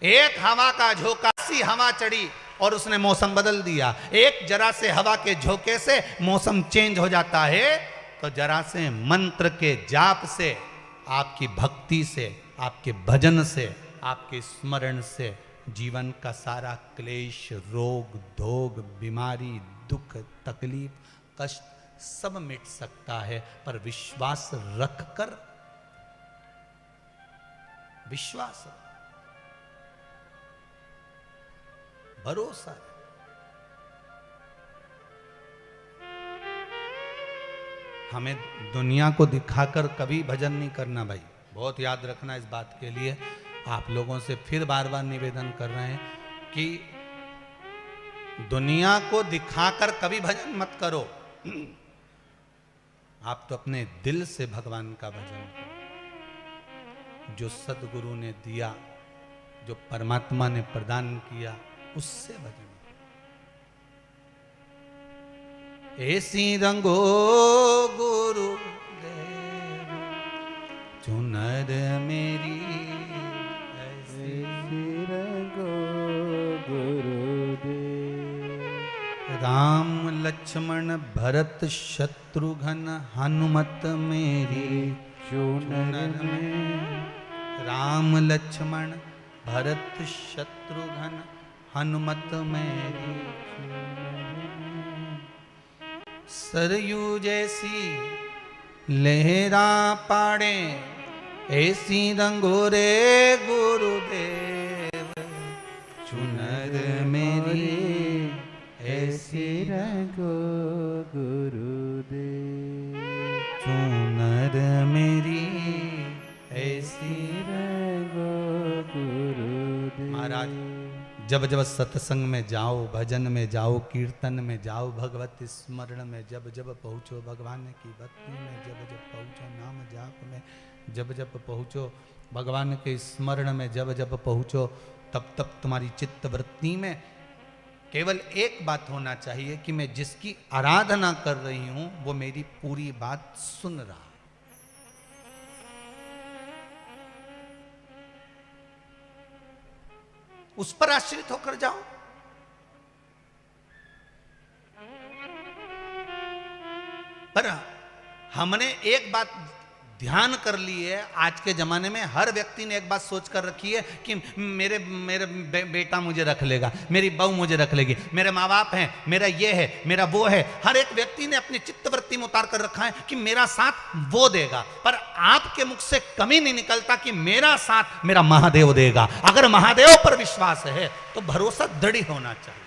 एक हवा का झोंका सी हवा चढ़ी और उसने मौसम बदल दिया। एक जरा से हवा के झोंके से मौसम चेंज हो जाता है। तो जरा से मंत्र के जाप से, आपकी भक्ति से, आपके भजन से, आपके स्मरण से जीवन का सारा क्लेश, रोग धोग, बीमारी, दुख, तकलीफ, कष्ट सब मिट सकता है। पर विश्वास रखकर, विश्वास, भरोसा। हमें दुनिया को दिखाकर कभी भजन नहीं करना भाई, बहुत याद रखना इस बात के लिए। आप लोगों से फिर बार बार निवेदन कर रहे हैं कि दुनिया को दिखाकर कभी भजन मत करो। आप तो अपने दिल से भगवान का भजन करो। जो सदगुरु ने दिया, जो परमात्मा ने प्रदान किया, उससे भजन। ऐसी रंगो गुरु देव चुनर मेरी, ऐसी रंगो गुरुदेव। राम लक्ष्मण भरत शत्रुघ्न हनुमत मेरी चुनर में। राम लक्ष्मण भरत शत्रुघ्न हनुमत मेरी। सरयू जैसी लहरा पाड़े, ऐसी रंगोरे गुरुदेव चुनर मेरी, ऐसी रंगो गुरुदेव चुनर मेरी, ऐसी रंगो गुरुदेव। महाराज जब जब सत्संग में जाओ, भजन में जाओ, कीर्तन में जाओ, भगवत स्मरण में जब जब पहुँचो, भगवान की भक्ति में जब जब पहुँचो, नाम जाप में जब जब पहुँचो, भगवान के स्मरण में जब जब पहुँचो, तब तब तुम्हारी चित्त वृत्ति में केवल एक बात होना चाहिए कि मैं जिसकी आराधना कर रही हूँ वो मेरी पूरी बात सुन रहा। उस पर आश्रित होकर जाओ। पर हमने एक बात ध्यान कर ली है, आज के जमाने में हर व्यक्ति ने एक बात सोच कर रखी है कि मेरे मेरे बेटा मुझे रख लेगा, मेरी बहू मुझे रख लेगी, मेरे माँ बाप हैं, मेरा ये है, मेरा वो है। हर एक व्यक्ति ने अपनी चित्तवृत्ति में उतार कर रखा है कि मेरा साथ वो देगा। पर आपके मुख से कभी नहीं निकलता कि मेरा साथ मेरा महादेव देगा। अगर महादेव पर विश्वास है तो भरोसा दृढ़ होना चाहिए।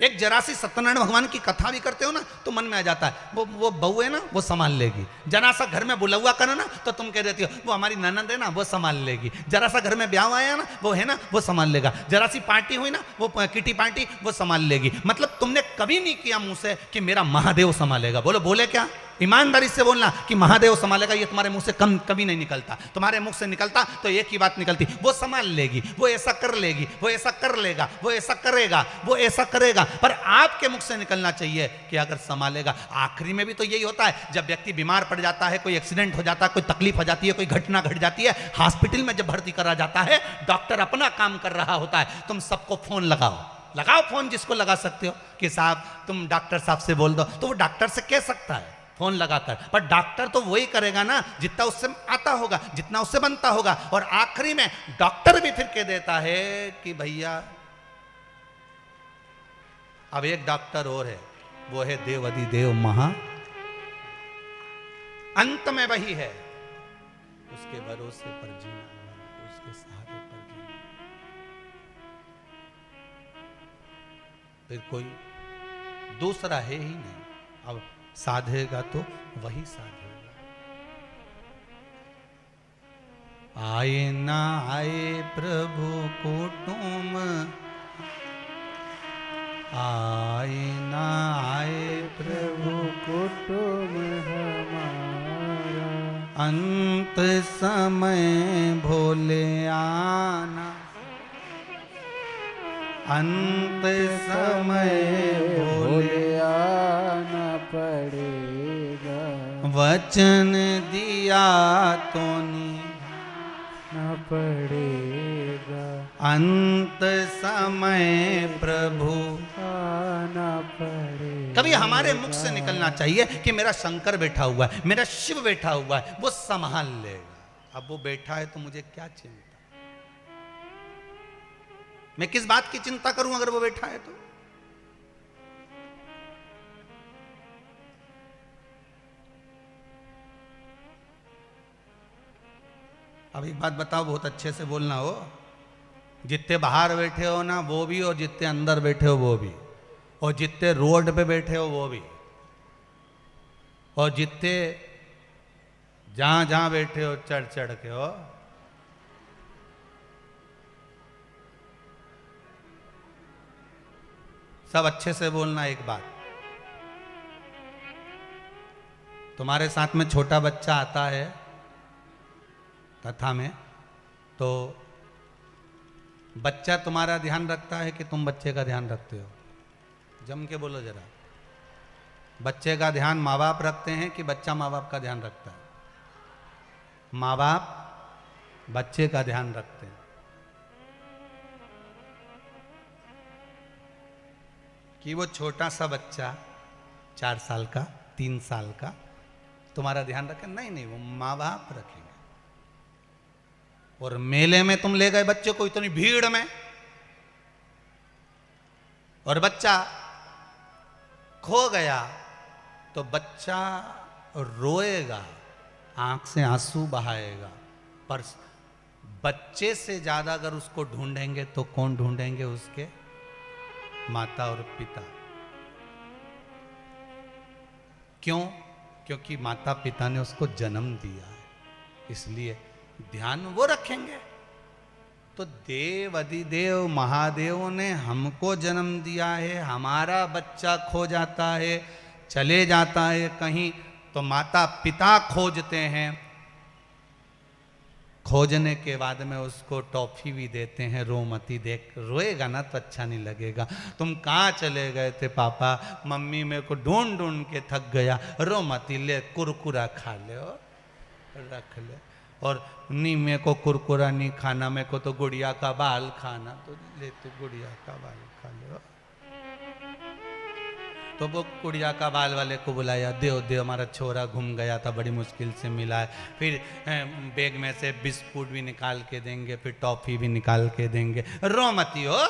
एक जरा सी सत्यनारायण भगवान की कथा भी करते हो ना तो मन में आ जाता है वो बहू है ना वो संभाल लेगी। जरा सा घर में बुलौआ करो ना तो तुम कह देती हो वो हमारी ननद है ना वो संभाल लेगी। जरा सा घर में ब्याह आया ना वो है ना वो संभाल लेगा। जरा सी पार्टी हुई ना वो किटी पार्टी वो संभाल लेगी। मतलब तुमने कभी नहीं किया मुंह से कि मेरा महादेव संभालेगा। बोलो बोले क्या? ईमानदारी से बोलना कि महादेव संभालेगा। ये तुम्हारे मुंह से कभी नहीं निकलता। तुम्हारे मुख से निकलता तो एक ही बात निकलती, वो संभाल लेगी, वो ऐसा कर लेगी, वो ऐसा कर लेगा, वो ऐसा करेगा, वो ऐसा करेगा। पर आपके मुख से निकलना चाहिए कि अगर संभालेगा। आखिरी में भी तो यही होता है, जब व्यक्ति बीमार पड़ जाता है, कोई एक्सीडेंट हो जाता है, कोई तकलीफ हो जाती है, कोई घटना घट जाती है, हॉस्पिटल में जब भर्ती करा जाता है, डॉक्टर अपना काम कर रहा होता है। तुम सबको फोन लगाओ फोन जिसको लगा सकते हो कि साहब तुम डॉक्टर साहब से बोल दो, तो वो डॉक्टर से कह सकता है फोन लगाकर। पर डॉक्टर तो वही करेगा ना जितना उससे आता होगा, जितना उससे बनता होगा। और आखिरी में डॉक्टर भी फिर कह देता है कि भैया अब एक डॉक्टर और है, वो है देव अधिदेव महा। अंत में वही है, उसके भरोसे पर जीना, उसके सहारे पर जीना। फिर कोई दूसरा है ही नहीं। अब साधेगा तो वही साधेगा। आए ना आए प्रभु कुटुंब, आए ना आए प्रभु कुटुंब हमारा, अंत समय भोले आना, अंत समय भोले आना पड़ेगा। वचन दिया तो न पड़ेगा, अंत समय प्रभु आना पड़ेगा। कभी हमारे मुख से निकलना चाहिए कि मेरा शंकर बैठा हुआ है, मेरा शिव बैठा हुआ है, वो संभाल लेगा। अब वो बैठा है तो मुझे क्या चिंता, मैं किस बात की चिंता करूं अगर वो बैठा है तो। अब एक बात बताओ, बहुत अच्छे से बोलना हो, जितने बाहर बैठे हो ना वो भी, और जितने अंदर बैठे हो वो भी, और जितने रोड पे बैठे हो वो भी, और जितने जहां जहां बैठे हो चढ़ चढ़ के हो, सब अच्छे से बोलना। एक बात, तुम्हारे साथ में छोटा बच्चा आता है कथा में, तो बच्चा तुम्हारा ध्यान रखता है कि तुम बच्चे का ध्यान रखते हो? जम के बोलो जरा। बच्चे का ध्यान माँ बाप रखते हैं कि बच्चा माँ बाप का ध्यान रखता है? माँ बाप बच्चे का ध्यान रखते हैं। कि वो छोटा सा बच्चा 4 साल का, 3 साल का तुम्हारा ध्यान रखे? नहीं नहीं, वो माँ बाप रखेंगे। और मेले में तुम ले गए बच्चे को इतनी भीड़ में, और बच्चा खो गया, तो बच्चा रोएगा, आंख से आंसू बहाएगा, पर बच्चे से ज्यादा अगर उसको ढूंढेंगे तो कौन ढूंढेंगे? उसके माता और पिता। क्यों? क्योंकि माता पिता ने उसको जन्म दिया है, इसलिए ध्यान वो रखेंगे। तो देव अधिदेव महादेव ने हमको जन्म दिया है, हमारा बच्चा खो जाता है, चले जाता है कहीं, तो माता पिता खोजते हैं, खोजने के बाद में उसको टॉफी भी देते हैं। रो मती, देख रोएगा ना तो अच्छा नहीं लगेगा। तुम कहाँ चले गए थे पापा? मम्मी मेरे को ढूंढ ढूंढ के थक गया। रो मती, ले कुरकुरा खा ले और रख ले। और नहीं मेरे को कुरकुरा नहीं खाना, मेरे को तो गुड़िया का बाल खाना, तो ले तू गुड़िया का बाल खा ले। तो वो गुड़िया का बाल वाले को बुलाया, देव देव हमारा छोरा घूम गया था, बड़ी मुश्किल से मिला है। फिर बैग में से बिस्कुट भी निकाल के देंगे, फिर टॉफी भी निकाल के देंगे। रो मती हो,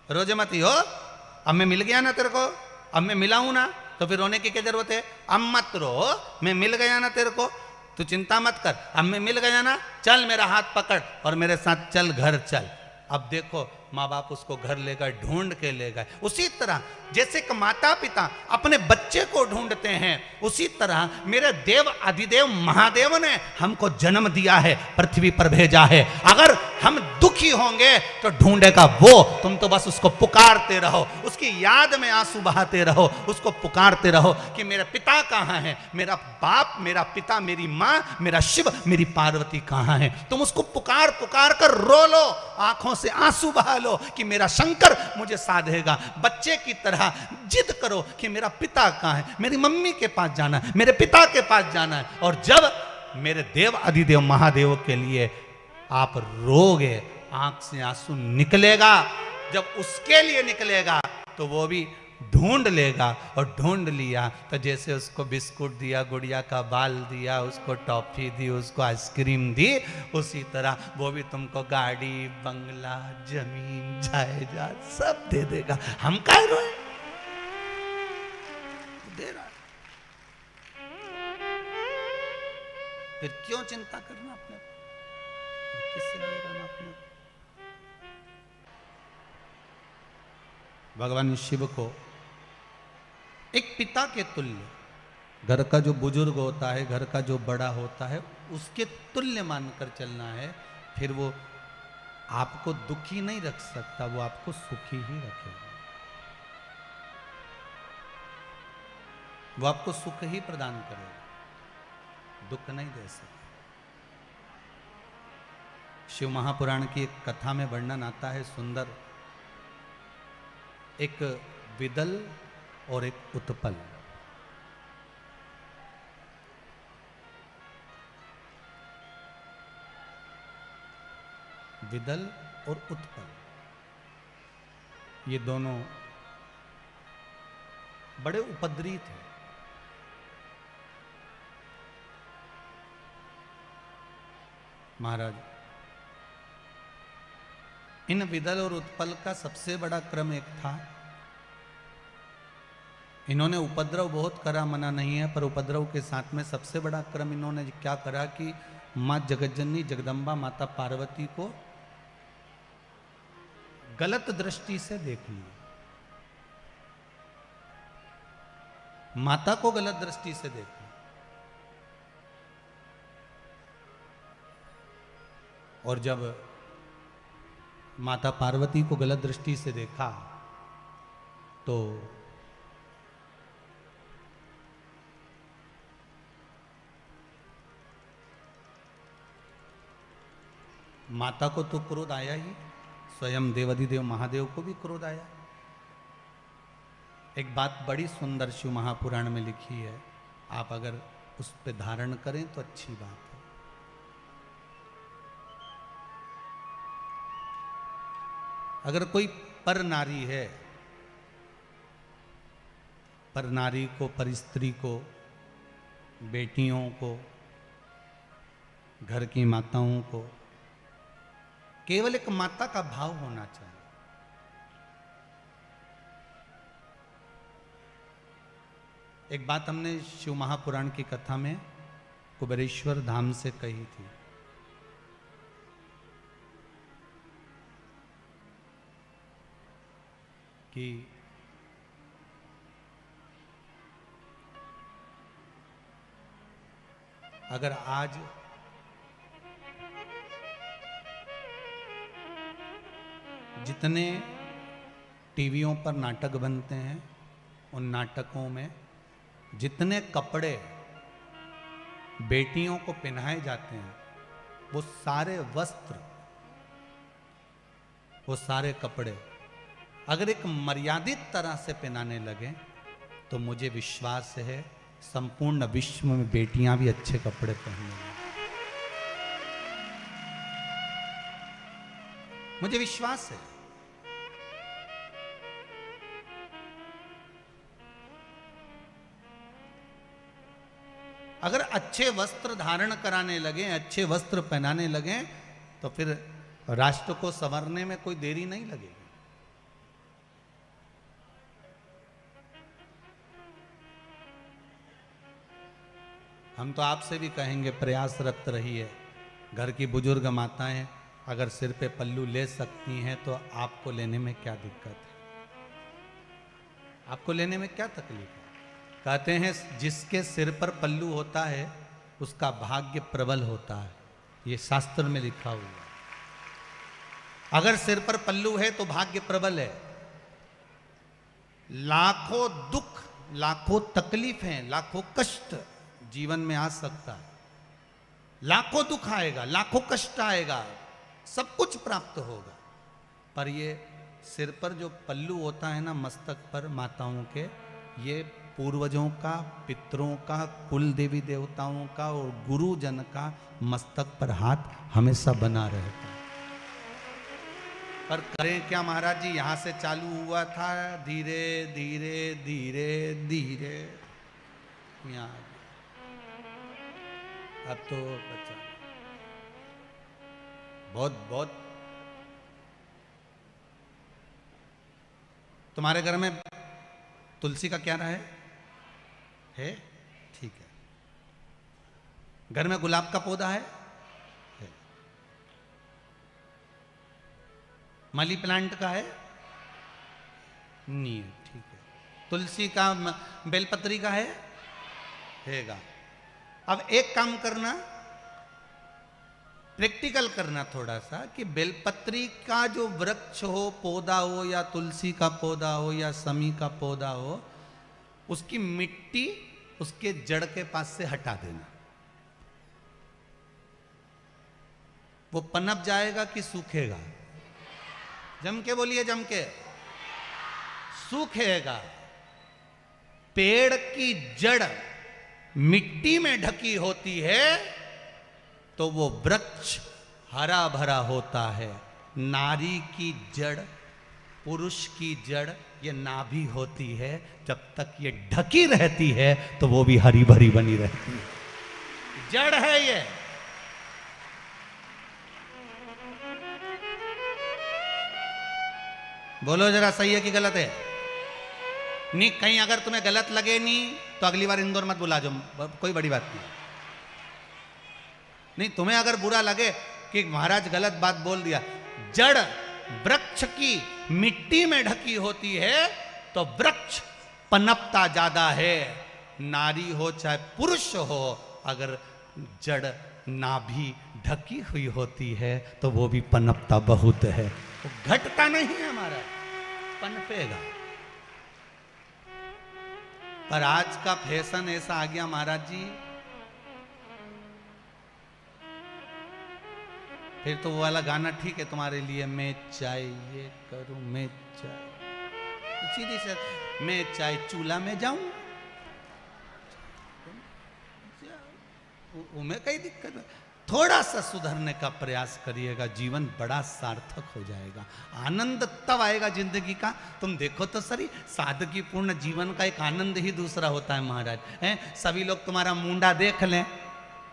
रोजे मती हो। अब मैं मिल गया ना तेरे को, अब मैं मिला हूं ना, तो फिर रोने की क्या जरूरत है? अब मत रो, मैं मिल गया ना तेरे को, तू चिंता मत कर। अब मैं मिल गया ना, चल मेरा हाथ पकड़ और मेरे साथ चल, घर चल। अब देखो माँ बाप उसको घर ले गए, ढूंढ के ले गए। उसी तरह जैसे कि माता पिता अपने बच्चे को ढूंढते हैं, उसी तरह मेरे देव अधिदेव महादेव ने हमको जन्म दिया है, पृथ्वी पर भेजा है। अगर हम दुखी होंगे तो ढूंढेगा वो, तुम तो बस उसको पुकारते रहो, उसकी याद में आंसू बहाते रहो, उसको पुकारते रहो कि मेरा पिता कहाँ है, मेरा बाप, मेरा पिता, मेरी माँ, मेरा शिव, मेरी पार्वती कहाँ है। तुम उसको पुकार पुकार कर रो लो, आंखों से आंसू बहा लो कि मेरा शंकर मुझे साधेगा। बच्चे की तरह जिद करो कि मेरा पिता कहाँ है, मेरी मम्मी के पास जाना है, मेरे पिता के पास जाना है। और जब मेरे देव अधिदेव महादेव के लिए आप रोगे, आंख से आंसू निकलेगा, जब उसके लिए निकलेगा तो वो भी ढूंढ लेगा। और ढूंढ लिया तो जैसे उसको बिस्कुट दिया, गुड़िया का बाल दिया, उसको टॉफी दी, उसको आइसक्रीम दी, उसी तरह वो भी तुमको गाड़ी, बंगला, जमीन, जायदाद सब दे देगा। हम काहे रोए? दे रहा। फिर क्यों चिंता करना अपने, किससे लिए रोना अपने? भगवान शिव को एक पिता के तुल्य, घर का जो बुजुर्ग होता है, घर का जो बड़ा होता है, उसके तुल्य मानकर चलना है। फिर वो आपको दुखी नहीं रख सकता, वो आपको सुखी ही रखेगा। वो आपको सुख ही प्रदान करेगा, दुख नहीं दे सकता। शिव महापुराण की एक कथा में वर्णन आता है सुंदर, एक विदल और एक उत्पल। विदल और उत्पल, ये दोनों बड़े उपद्रवी थे। महाराज, इन विदल और उत्पल का सबसे बड़ा क्रम एक था, इन्होंने उपद्रव बहुत करा, मना नहीं है, पर उपद्रव के साथ में सबसे बड़ा क्रम इन्होंने क्या करा कि मां जगज्जननी जगदम्बा माता पार्वती को गलत दृष्टि से देख लिया। माता को गलत दृष्टि से देखा, और जब माता पार्वती को गलत दृष्टि से देखा तो माता को तो क्रोध आया ही, स्वयं देवाधिदेव महादेव को भी क्रोध आया। एक बात बड़ी सुंदर शिव महापुराण में लिखी है, आप अगर उस पर धारण करें तो अच्छी बात है। अगर कोई पर नारी है, पर नारी को, पर स्त्री को, बेटियों को, घर की माताओं को केवल एक माता का भाव होना चाहिए। एक बात हमने शिव महापुराण की कथा में कुबेरेश्वर धाम से कही थी कि अगर आज जितने टीवियों पर नाटक बनते हैं, उन नाटकों में जितने कपड़े बेटियों को पहनाए जाते हैं, वो सारे वस्त्र, वो सारे कपड़े अगर एक मर्यादित तरह से पहनाने लगे तो मुझे विश्वास है संपूर्ण विश्व में बेटियां भी अच्छे कपड़े पहनेंगी। मुझे विश्वास है। अगर अच्छे वस्त्र धारण कराने लगे, अच्छे वस्त्र पहनाने लगे, तो फिर राष्ट्र को संवरने में कोई देरी नहीं लगेगी। हम तो आपसे भी कहेंगे प्रयासरत रहिए। घर की बुजुर्ग माताएं अगर सिर पे पल्लू ले सकती हैं तो आपको लेने में क्या दिक्कत है? आपको लेने में क्या तकलीफ है? कहते हैं जिसके सिर पर पल्लू होता है उसका भाग्य प्रबल होता है, ये शास्त्र में लिखा हुआ है। अगर सिर पर पल्लू है तो भाग्य प्रबल है। लाखों दुख, लाखों तकलीफें, लाखों कष्ट जीवन में आ सकता है, लाखों दुख आएगा, लाखों कष्ट आएगा, सब कुछ प्राप्त होगा, पर ये सिर पर जो पल्लू होता है ना मस्तक पर माताओं के, ये पूर्वजों का, पितरों का, कुल देवी देवताओं का और गुरुजन का मस्तक पर हाथ हमेशा बना रहता है। पर करें क्या महाराज जी, यहां से चालू हुआ था, धीरे धीरे धीरे धीरे यहाँ अब तो बच्चा बहुत बहुत। तुम्हारे घर में तुलसी का क्या रहा है? ठीक है। घर में गुलाब का पौधा है? मनी प्लांट का है? नहीं है, ठीक है। तुलसी का, बेलपत्री का हैगा। अब एक काम करना, प्रैक्टिकल करना थोड़ा सा, कि बेलपत्री का जो वृक्ष हो, पौधा हो, या तुलसी का पौधा हो, या समी का पौधा हो, उसकी मिट्टी उसके जड़ के पास से हटा देना। वो पनप जाएगा कि सूखेगा? जम के बोलिए, जम के। सूखेगा। पेड़ की जड़ मिट्टी में ढकी होती है तो वो वृक्ष हरा भरा होता है। नारी की जड़, पुरुष की जड़ ये नाभि होती है। जब तक ये ढकी रहती है तो वो भी हरी भरी बनी रहती है। जड़ है ये। बोलो जरा, सही है कि गलत है? नहीं, कहीं अगर तुम्हें गलत लगे नहीं तो अगली बार इंदौर मत बुला जाओ, कोई बड़ी बात नहीं। नहीं, तुम्हें अगर बुरा लगे कि महाराज गलत बात बोल दिया, जड़ वृक्ष की मिट्टी में ढकी होती है तो वृक्ष पनपता ज्यादा है। नारी हो चाहे पुरुष हो, अगर जड़ नाभि ढकी हुई होती है तो वो भी पनपता बहुत है, तो घटता नहीं है हमारा, पनपेगा। पर आज का फैशन ऐसा आ गया महाराज जी, फिर तो वो वाला गाना ठीक है तुम्हारे लिए, मैं चाय ये करूं, मैं चाय सीधी से, मैं चाय चूल्हा में जाऊं, उमें कई दिक्कत है। थोड़ा सा सुधरने का प्रयास करिएगा, जीवन बड़ा सार्थक हो जाएगा। आनंद तब आएगा जिंदगी का, तुम देखो तो सही, सादगी पूर्ण जीवन का एक आनंद ही दूसरा होता है महाराज। हैं, सभी लोग तुम्हारा मुंडा देख लें,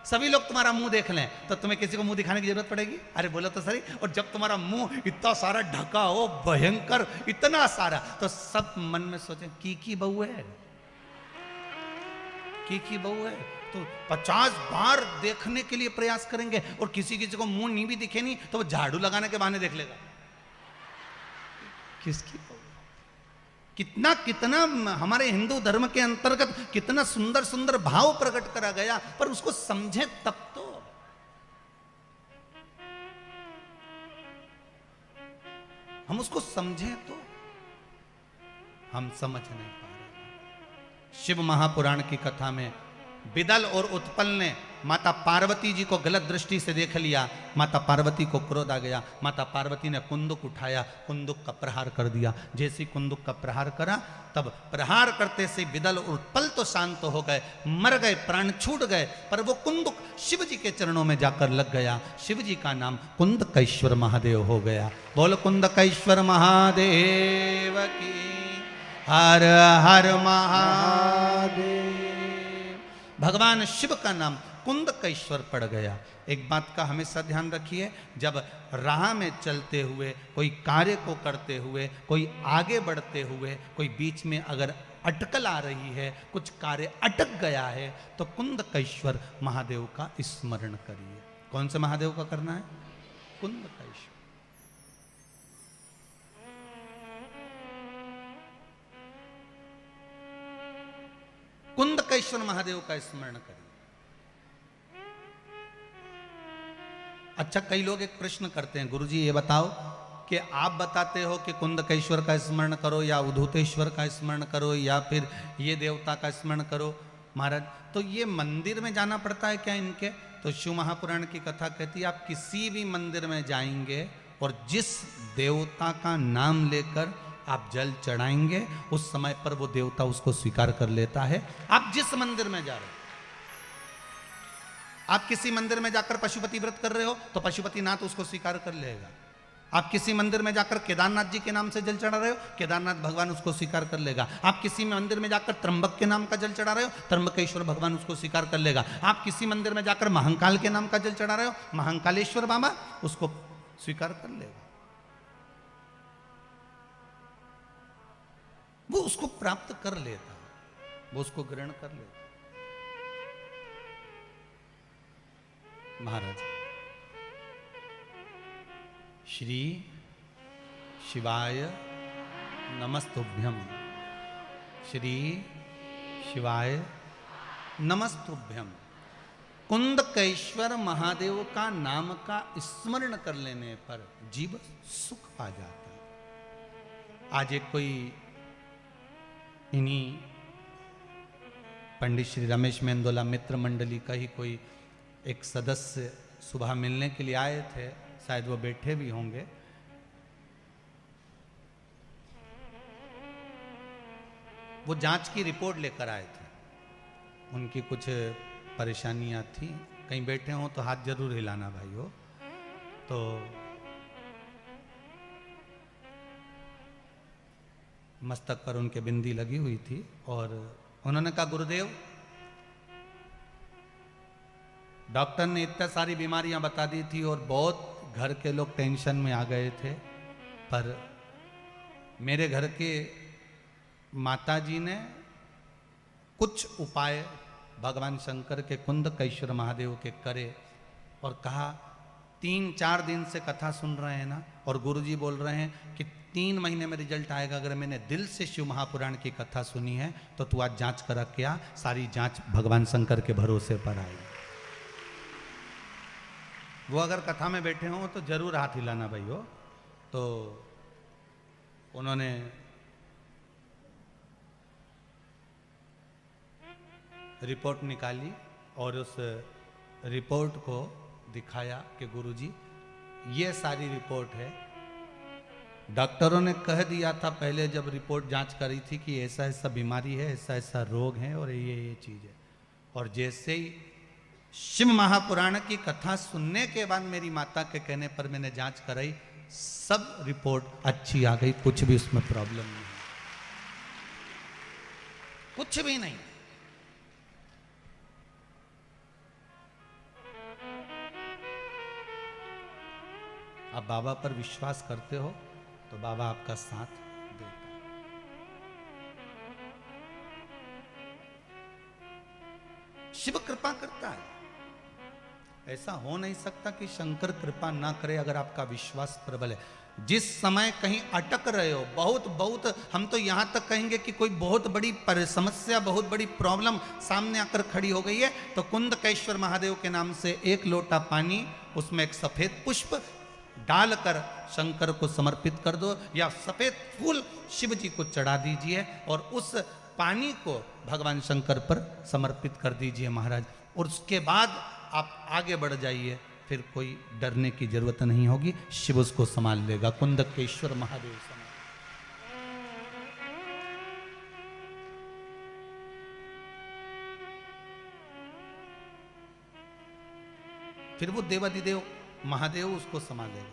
सभी लोग तुम्हारा मुंह देख लें तो तुम्हें किसी को मुंह दिखाने की जरूरत पड़ेगी? अरे बोलो तो सही। और जब तुम्हारा मुंह इतना सारा ढका हो, भयंकर इतना सारा, तो सब मन में सोचे की बहू है, की बहू है, तो 50 बार देखने के लिए प्रयास करेंगे। और किसी को मुंह नहीं भी दिखे नहीं तो वो झाड़ू लगाने के बहाने देख लेगा किसकी बहू। कितना कितना हमारे हिंदू धर्म के अंतर्गत कितना सुंदर सुंदर भाव प्रकट करा गया, पर उसको समझे तब तो। हम उसको समझे तो, हम समझ नहीं पा रहे। शिव महापुराण की कथा में बिदल और उत्पल ने माता पार्वती जी को गलत दृष्टि से देख लिया। माता पार्वती को क्रोध आ गया। माता पार्वती ने कुंदुक उठाया, कुंदुक का प्रहार कर दिया। जैसे कुंदुक का प्रहार करा, तब प्रहार करते से बिदल और उत्पल तो शांत हो गए, मर गए, प्राण छूट गए, पर वो कुंदुक शिव जी के चरणों में जाकर लग गया। शिव जी का नाम कुंदकेश्वर महादेव हो गया। बोल कुंदकेश्वर महादेव की, हर हर महादेव। भगवान शिव का नाम कुंदकेश्वर पड़ गया। एक बात का हमेशा ध्यान रखिए, जब राह में चलते हुए, कोई कार्य को करते हुए, कोई आगे बढ़ते हुए, कोई बीच में अगर अटकल आ रही है, कुछ कार्य अटक गया है, तो कुंदकेश्वर महादेव का स्मरण करिए। कौन से महादेव का करना है? कुंदकेश्वर। कुंदकेश्वर महादेव का स्मरण करिए। अच्छा, कई लोग एक प्रश्न करते हैं, गुरुजी ये बताओ कि आप बताते हो कि कुंदकेश्वर का स्मरण करो या उद्धूतेश्वर का स्मरण करो या फिर ये देवता का स्मरण करो महाराज, तो ये मंदिर में जाना पड़ता है क्या इनके? तो शिव महापुराण की कथा कहती है, आप किसी भी मंदिर में जाएंगे और जिस देवता का नाम लेकर आप जल चढ़ाएंगे, उस समय पर वो देवता उसको स्वीकार कर लेता है। आप जिस मंदिर में जा रहे हो, आप किसी मंदिर में जाकर पशुपति व्रत कर रहे हो तो पशुपतिनाथ उसको स्वीकार कर लेगा। आप किसी मंदिर में जाकर केदारनाथ जी के नाम से जल चढ़ा रहे हो, केदारनाथ भगवान उसको स्वीकार कर लेगा। आप किसी मंदिर में जाकर त्र्यंबक के नाम का जल चढ़ा रहे हो, त्र्यंबकेश्वर भगवान उसको स्वीकार कर लेगा। आप किसी मंदिर में जाकर महाकाल के नाम का जल चढ़ा रहे हो, महाकालेश्वर बाबा उसको स्वीकार कर लेगा। वो उसको प्राप्त कर लेता, वो उसको ग्रहण कर लेता। महाराज, श्री शिवाय नमस्तुभ्यम, श्री शिवाय नमस्तुभ्यम। कुंदकेश्वर महादेव का नाम का स्मरण कर लेने पर जीव सुख पा जाता है। आज एक कोई इन्हीं पंडित श्री रमेश मेंदोला मित्र मंडली का ही कोई एक सदस्य सुबह मिलने के लिए आए थे, शायद वो बैठे भी होंगे। वो जांच की रिपोर्ट लेकर आए थे, उनकी कुछ परेशानियां थी। कहीं बैठे हो तो हाथ जरूर हिलाना भाई हो। तो मस्तक पर उनके बिंदी लगी हुई थी और उन्होंने कहा, गुरुदेव, डॉक्टर ने इतनी सारी बीमारियां बता दी थी और बहुत घर के लोग टेंशन में आ गए थे, पर मेरे घर के माताजी ने कुछ उपाय भगवान शंकर के कुंदकेश्वर महादेव के करे और कहा 3-4 दिन से कथा सुन रहे हैं ना, और गुरुजी बोल रहे हैं कि 3 महीने में रिजल्ट आएगा। अगर मैंने दिल से शिव महापुराण की कथा सुनी है तो तू आज जांच करा के आ, सारी जांच भगवान शंकर के भरोसे पर आएगी। वो अगर कथा में बैठे हों तो जरूर हाथ हिलाना भाई हो। तो उन्होंने रिपोर्ट निकाली और उस रिपोर्ट को दिखाया कि गुरुजी ये सारी रिपोर्ट है। डॉक्टरों ने कह दिया था पहले जब रिपोर्ट जांच करी थी कि ऐसा ऐसा बीमारी है, ऐसा ऐसा रोग है और ये चीज़ है। और जैसे ही शिव महापुराण की कथा सुनने के बाद मेरी माता के कहने पर मैंने जांच कराई, सब रिपोर्ट अच्छी आ गई, कुछ भी उसमें प्रॉब्लम नहीं, कुछ भी नहीं। आप बाबा पर विश्वास करते हो तो बाबा आपका साथ देता है। शिव कृपा करता है, ऐसा हो नहीं सकता कि शंकर कृपा ना करे अगर आपका विश्वास प्रबल है। जिस समय कहीं अटक रहे हो, बहुत हम तो यहां तक कहेंगे कि कोई बहुत बड़ी समस्या, बहुत बड़ी प्रॉब्लम सामने आकर खड़ी हो गई है, तो कुंदकेश्वर महादेव के नाम से 1 लोटा पानी, उसमें एक सफेद पुष्प डालकर शंकर को समर्पित कर दो, या सफेद फूल शिव जी को चढ़ा दीजिए और उस पानी को भगवान शंकर पर समर्पित कर दीजिए महाराज। और उसके बाद आप आगे बढ़ जाइए, फिर कोई डरने की जरूरत नहीं होगी, शिव उसको संभाल लेगा। कुंदकेश्वर महादेव संभाल। फिर वो देवाधिदेव महादेव उसको संभालेगा,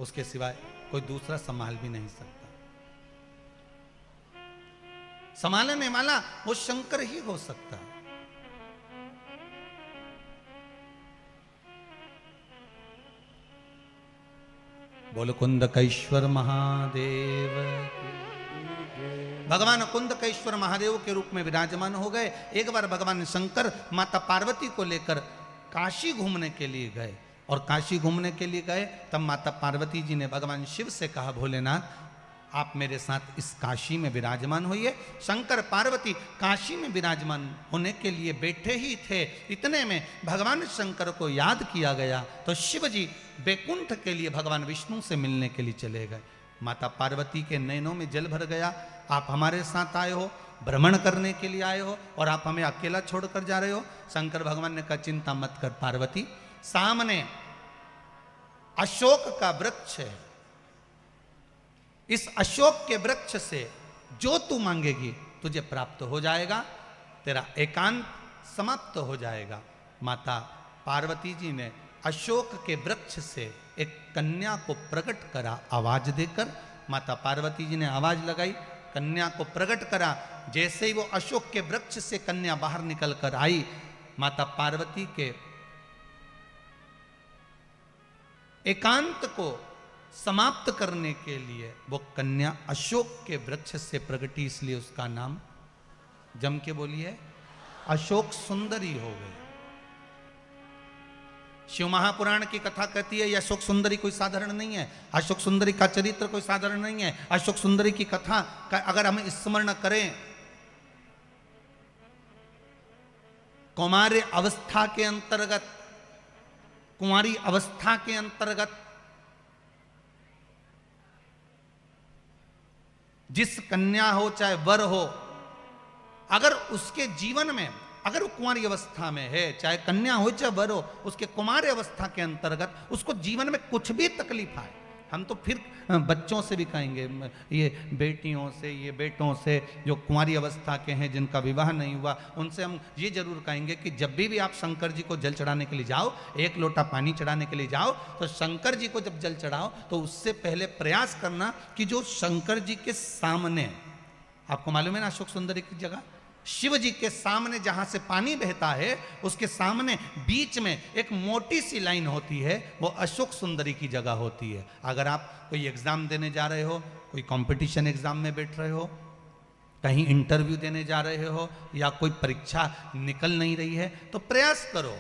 उसके सिवाय कोई दूसरा संभाल भी नहीं सकता। संभालने वाला वो शंकर ही हो सकता है। बोलो कुंदकेश्वर महादेव। भगवान कुंदकेश्वर महादेव के रूप में विराजमान हो गए। एक बार भगवान शंकर माता पार्वती को लेकर काशी घूमने के लिए गए, और काशी घूमने के लिए गए तब माता पार्वती जी ने भगवान शिव से कहा, भोलेनाथ आप मेरे साथ इस काशी में विराजमान होइए। शंकर पार्वती काशी में विराजमान होने के लिए बैठे ही थे, इतने में भगवान शंकर को याद किया गया तो शिव जी बैकुंठ के लिए भगवान विष्णु से मिलने के लिए चले गए। माता पार्वती के नैनों में जल भर गया, आप हमारे साथ आए हो, भ्रमण करने के लिए आए हो और आप हमें अकेला छोड़कर जा रहे हो। शंकर भगवान ने कहा, चिंता मत कर पार्वती, सामने अशोक का वृक्ष है, इस अशोक के वृक्ष से जो तू मांगेगी तुझे प्राप्त हो जाएगा, तेरा एकांत समाप्त हो जाएगा। माता पार्वती जी ने अशोक के वृक्ष से एक कन्या को प्रकट करा आवाज देकर। माता पार्वती जी ने आवाज लगाई, कन्या को प्रकट करा। जैसे ही वो अशोक के वृक्ष से कन्या बाहर निकल कर आई, माता पार्वती के एकांत को समाप्त करने के लिए वो कन्या अशोक के वृक्ष से प्रगटी, इसलिए उसका नाम जम के बोलिए अशोक सुंदरी हो गई। शिव महापुराण की कथा कहती है ये अशोक सुंदरी कोई साधारण नहीं है, अशोक सुंदरी का चरित्र कोई साधारण नहीं है। अशोक सुंदरी की कथा का अगर हम स्मरण करें, कौमार्य अवस्था के अंतर्गत, कुंवारी अवस्था के अंतर्गत जिस कन्या हो चाहे वर हो, अगर उसके जीवन में, अगर वो कुंवारी अवस्था में है, चाहे कन्या हो चाहे वर हो, उसके कुमार अवस्था के अंतर्गत उसको जीवन में कुछ भी तकलीफ आए, हम तो फिर बच्चों से भी कहेंगे, ये बेटियों से, ये बेटों से जो कुंवारी अवस्था के हैं जिनका विवाह नहीं हुआ, उनसे हम ये जरूर कहेंगे कि जब भी आप शंकर जी को जल चढ़ाने के लिए जाओ, एक लोटा पानी चढ़ाने के लिए जाओ, तो शंकर जी को जब जल चढ़ाओ तो उससे पहले प्रयास करना कि जो शंकर जी के सामने, आपको मालूम है ना अशोक सुंदरी की जगह, शिव जी के सामने जहां से पानी बहता है उसके सामने बीच में एक मोटी सी लाइन होती है, वो अशोक सुंदरी की जगह होती है। अगर आप कोई एग्जाम देने जा रहे हो, कोई कंपटीशन एग्जाम में बैठ रहे हो, कहीं इंटरव्यू देने जा रहे हो, या कोई परीक्षा निकल नहीं रही है, तो प्रयास करो,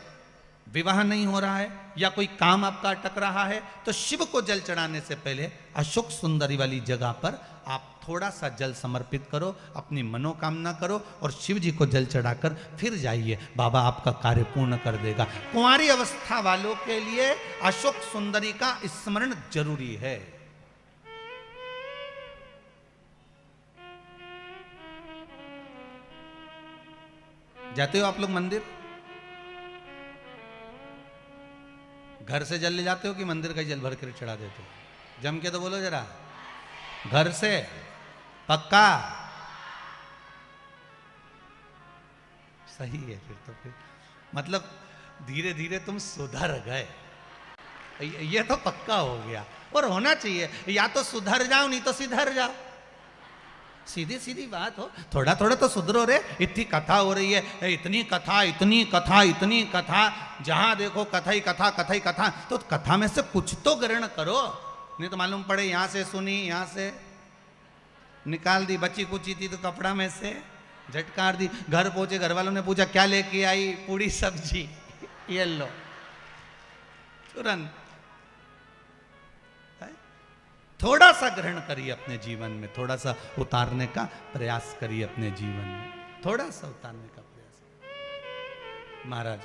विवाह नहीं हो रहा है या कोई काम आपका अटक रहा है, तो शिव को जल चढ़ाने से पहले अशोक सुंदरी वाली जगह पर आप थोड़ा सा जल समर्पित करो, अपनी मनोकामना करो और शिव जी को जल चढ़ाकर फिर जाइए, बाबा आपका कार्य पूर्ण कर देगा। कुंवारी अवस्था वालों के लिए अशोक सुंदरी का स्मरण जरूरी है। जाते हो आप लोग मंदिर? घर से जल ले जाते हो कि मंदिर का जल भर कर चढ़ा देते हो? जम के तो बोलो जरा, घर से पक्का? सही है फिर तो, फिर मतलब धीरे धीरे तुम सुधर गए, ये तो पक्का हो गया। और होना चाहिए, या तो सुधर जाओ नहीं तो सिधर जाओ, सीधी सीधी बात हो। थोड़ा थोड़ा तो सुधरो रे, इतनी कथा हो रही है, इतनी कथा इतनी कथा इतनी कथा, जहां देखो कथा ही कथा कथा ही कथा, तो कथा में से कुछ तो ग्रहण करो, नहीं तो मालूम पड़े यहां से सुनी, यहां से निकाल दी, बची कुची थी तो कपड़ा में से झटकार दी, घर पहुंचे घर वालों ने पूछा क्या लेके आई, पूरी सब्जी, ये लो तुरंत। थोड़ा सा ग्रहण करिए अपने जीवन में, थोड़ा सा उतारने का प्रयास करिए अपने जीवन में, थोड़ा सा उतारने का प्रयास। महाराज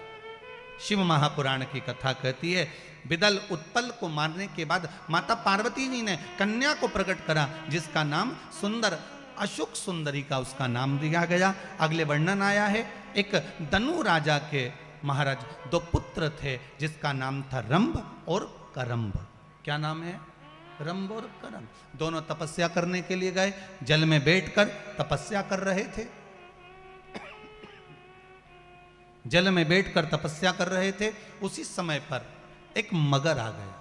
शिव महापुराण की कथा कहती है, बिदल उत्पल को मारने के बाद माता पार्वती जी ने कन्या को प्रकट करा, जिसका नाम सुंदर, अशोक सुंदरी का उसका नाम दिया गया। अगले वर्णन आया है, एक दनु राजा के महाराज 2 पुत्र थे, जिसका नाम था रंभ और करंभ। क्या नाम है? रंभ और करंभ। दोनों तपस्या करने के लिए गए, जल में बैठकर तपस्या कर रहे थे, जल में बैठकर तपस्या कर रहे थे। उसी समय पर एक मगर आ गया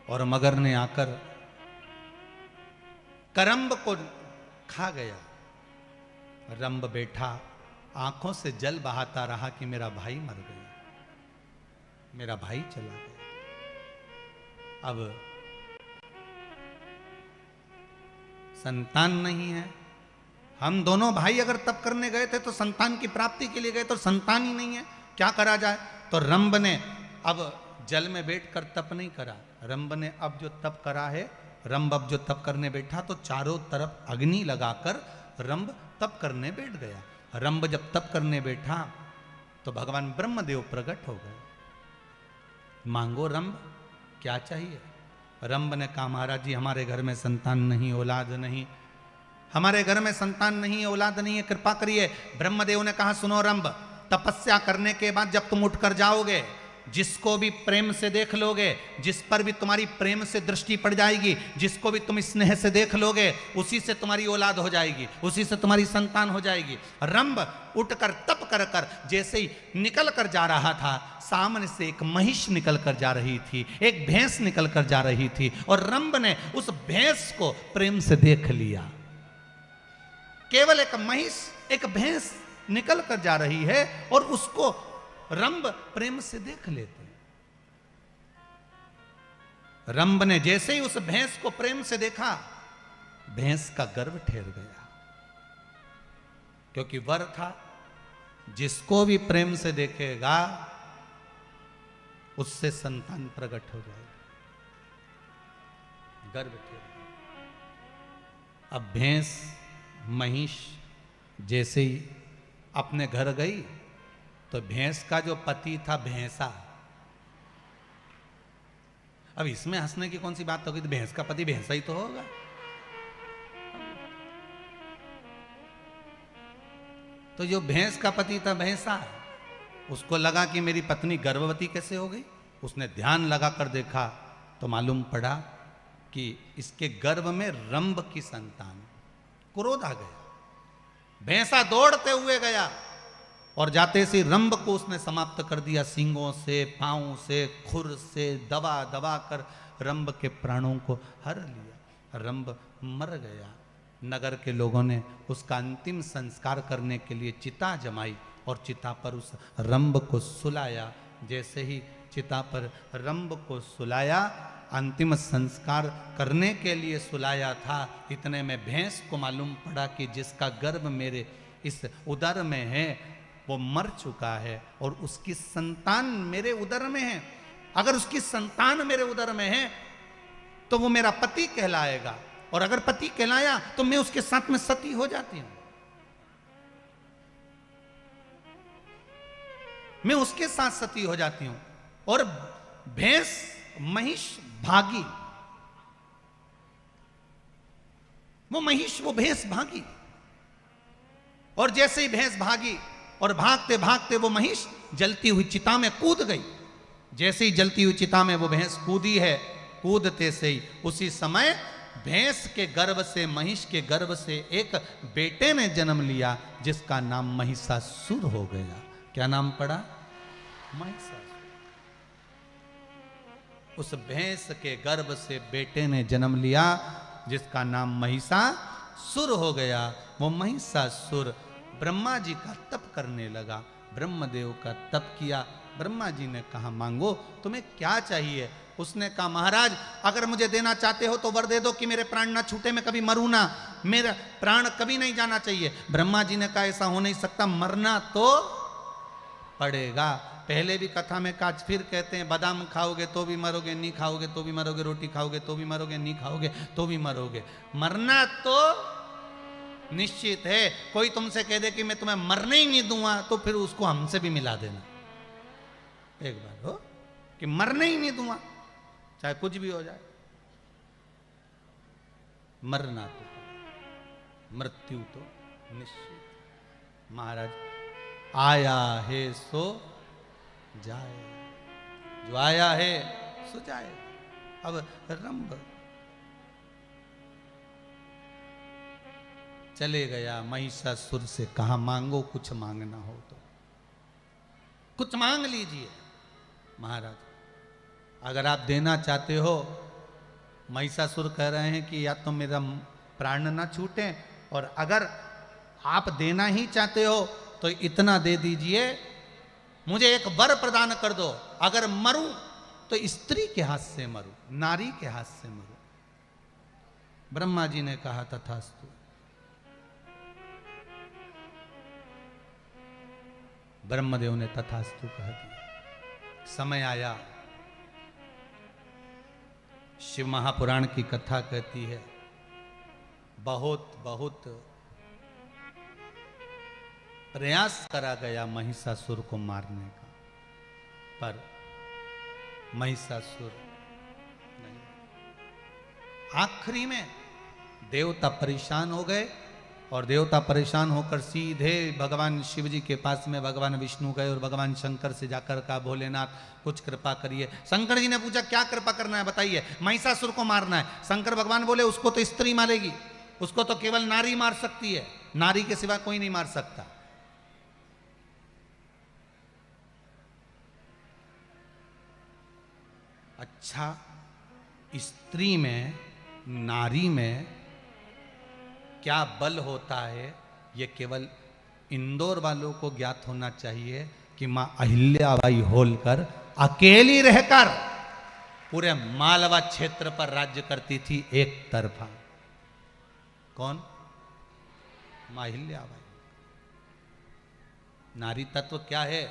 और मगर ने आकर करंभ को खा गया। रंभ बैठा, आंखों से जल बहाता रहा कि मेरा भाई मर गया, मेरा भाई चला गया। अब संतान नहीं है, हम दोनों भाई अगर तप करने गए थे तो संतान की प्राप्ति के लिए गए, तो संतान ही नहीं है, क्या करा जाए? तो रंभ ने अब जल में बैठकर तप नहीं करा, रंभ ने अब जो तप करा है, रंभ अब जो तप करने बैठा तो चारों तरफ अग्नि लगाकर रंभ तप करने बैठ गया। रंभ जब तप करने बैठा तो भगवान ब्रह्मदेव प्रकट हो गए। मांगो रंभ, क्या चाहिए? रंभ ने कहा महाराज जी हमारे घर में संतान नहीं, औलाद नहीं, हमारे घर में संतान नहीं है, औलाद नहीं है, कृपा करिए। ब्रह्मदेव ने कहा सुनो रंभ, तपस्या करने के बाद जब तुम उठकर जाओगे, जिसको भी प्रेम से देख लोगे, जिस पर भी तुम्हारी प्रेम से दृष्टि पड़ जाएगी, जिसको भी तुम स्नेह से देख लोगे, उसी से तुम्हारी औलाद हो जाएगी, उसी से तुम्हारी संतान हो जाएगी। रंभ उठकर तप कर कर जैसे ही निकल कर जा रहा था, सामने से एक महिष निकल कर जा रही थी, एक भैंस निकल कर जा रही थी, और रंभ ने उस भैंस को प्रेम से देख लिया। केवल एक महिष, एक भैंस निकल कर जा रही है और उसको रंभ प्रेम से देख लेते। रंभ ने जैसे ही उस भैंस को प्रेम से देखा, भैंस का गर्भ ठहर गया, क्योंकि वर था जिसको भी प्रेम से देखेगा उससे संतान प्रकट हो जाएगा, गर्भ ठहर गया। अब भैंस महिष जैसे ही अपने घर गई तो भैंस का जो पति था भैंसा, अब इसमें हंसने की कौन सी बात होगी, तो भैंस का पति भैंसा ही तो होगा। तो जो भैंस का पति था भैंसा, उसको लगा कि मेरी पत्नी गर्भवती कैसे हो गई, उसने ध्यान लगा कर देखा तो मालूम पड़ा कि इसके गर्भ में रंभ की संतान। क्रोध आ गया, भैंसा दौड़ते हुए गया और जाते से रंभ को उसने समाप्त कर दिया। सींगों से, पांव से, खुर से दबा दबा कर रंभ के प्राणों को हर लिया। रंभ मर गया। नगर के लोगों ने उसका अंतिम संस्कार करने के लिए चिता जमाई और चिता पर उस रंभ को सुलाया। जैसे ही चिता पर रंभ को सुलाया, अंतिम संस्कार करने के लिए सुलाया था, इतने में भैंस को मालूम पड़ा कि जिसका गर्भ मेरे इस उदर में है वो मर चुका है और उसकी संतान मेरे उदर में है। अगर उसकी संतान मेरे उदर में है तो वो मेरा पति कहलाएगा, और अगर पति कहलाया तो मैं उसके साथ में सती हो जाती हूं। मैं उसके साथ सती हो जाती हूं। और भैंस महिष भागी, वो महिष, वो भैंस भागी। और जैसे ही भैंस भागी और भागते भागते वो महिष जलती हुई चिता में कूद गई। जैसे ही जलती हुई चिता में वो भैंस कूदी है, कूदते से ही उसी समय भैंस के गर्भ से, महिष के गर्भ से एक बेटे ने जन्म लिया जिसका नाम महिषासुर हो गया। क्या नाम पड़ा? महिषासुर। उस भैंस के गर्भ से बेटे ने जन्म लिया जिसका नाम महिषासुर हो गया। वो महिषासुर ब्रह्मा जी का तप करने लगा, ब्रह्मदेव का तप किया। ब्रह्मा जी ने कहा मांगो, तुम्हें क्या चाहिए? उसने कहा महाराज अगर मुझे देना चाहते हो तो वर दे दो कि मेरे प्राण ना छूटे, मैं कभी मरूं ना, मेरा प्राण कभी नहीं जाना चाहिए। ब्रह्मा जी ने कहा ऐसा हो नहीं सकता, मरना तो पड़ेगा। पहले भी कथा में कहा, फिर कहते हैं बादाम खाओगे तो भी मरोगे, नहीं खाओगे तो भी मरोगे, रोटी खाओगे तो भी मरोगे, नहीं खाओगे तो भी मरोगे। मरना तो निश्चित है। कोई तुमसे कह दे कि मैं तुम्हें मरने ही नहीं दूंगा तो फिर उसको हमसे भी मिला देना एक बार, हो कि मरने ही नहीं दूंगा चाहे कुछ भी हो जाए। मरना तो, मृत्यु तो निश्चित। महाराज आया है सो जाए, जो आया है सो जाए। अब रंभ चले गया, महिषासुर से कहा मांगो, कुछ मांगना हो तो कुछ मांग लीजिए। महाराज अगर आप देना चाहते हो, महिषासुर कह रहे हैं कि या तो मेरा प्राण ना छूटे, और अगर आप देना ही चाहते हो तो इतना दे दीजिए, मुझे एक वर प्रदान कर दो, अगर मरूं तो स्त्री के हाथ से मरूं, नारी के हाथ से मरूं। ब्रह्मा जी ने कहा तथास्तु। ब्रह्मदेव ने तथास्तु कह दिया। समय आया, शिव महापुराण की कथा कहती है बहुत बहुत प्रयास करा गया महिषासुर को मारने का, पर महिषासुर नहीं। आखिरी में देवता परेशान हो गए, और देवता परेशान होकर सीधे भगवान शिव जी के पास में भगवान विष्णु गए और भगवान शंकर से जाकर कहा भोलेनाथ कुछ कृपा करिए। शंकर जी ने पूछा क्या कृपा करना है बताइए? महिषासुर को मारना है। शंकर भगवान बोले उसको तो स्त्री मारेगी, उसको तो केवल नारी मार सकती है, नारी के सिवा कोई नहीं मार सकता। अच्छा, स्त्री में, नारी में क्या बल होता है ये केवल इंदौर वालों को ज्ञात होना चाहिए कि मां अहिल्याबाई होलकर अकेली रहकर पूरे मालवा क्षेत्र पर राज्य करती थी एक तरफा। कौन? मां अहिल्याबाई। नारी तत्व क्या है?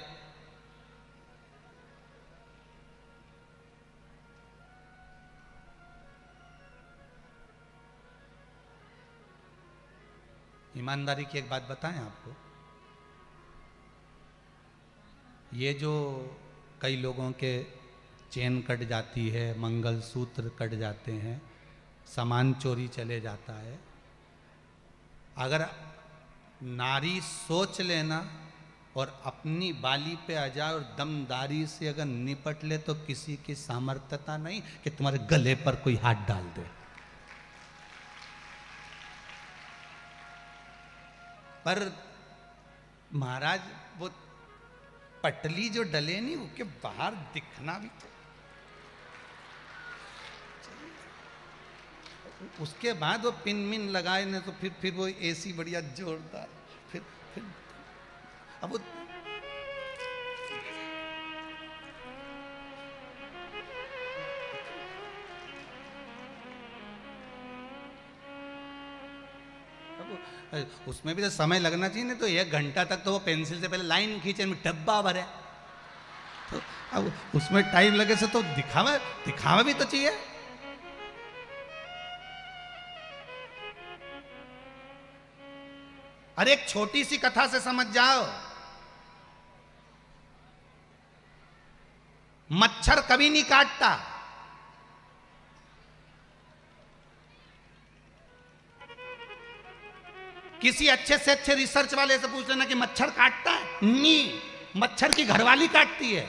ईमानदारी की एक बात बताएं आपको, ये जो कई लोगों के चेन कट जाती है, मंगलसूत्र कट जाते हैं, सामान चोरी चले जाता है, अगर नारी सोच लेना और अपनी बाली पे आ जाए और दमदारी से अगर निपट ले तो किसी की सामर्थ्यता नहीं कि तुम्हारे गले पर कोई हाथ डाल दे। पर महाराज वो पटली जो डले नहीं उसके बाहर दिखना भी तो, उसके बाद वो पिन मिन लगाए ना तो फिर वो एसी बढ़िया जोरदार, फिर अब वो उसमें भी तो समय लगना चाहिए ना, तो 1 घंटा तक तो वो पेंसिल से पहले लाइन खींचे में डब्बा भरे, तो अब उसमें टाइम लगे से तो दिखावा भी तो चाहिए। अरे एक छोटी सी कथा से समझ जाओ, मच्छर कभी नहीं काटता। किसी अच्छे से अच्छे रिसर्च वाले से पूछ लेना कि मच्छर काटता है? नहीं, मच्छर की घरवाली काटती है।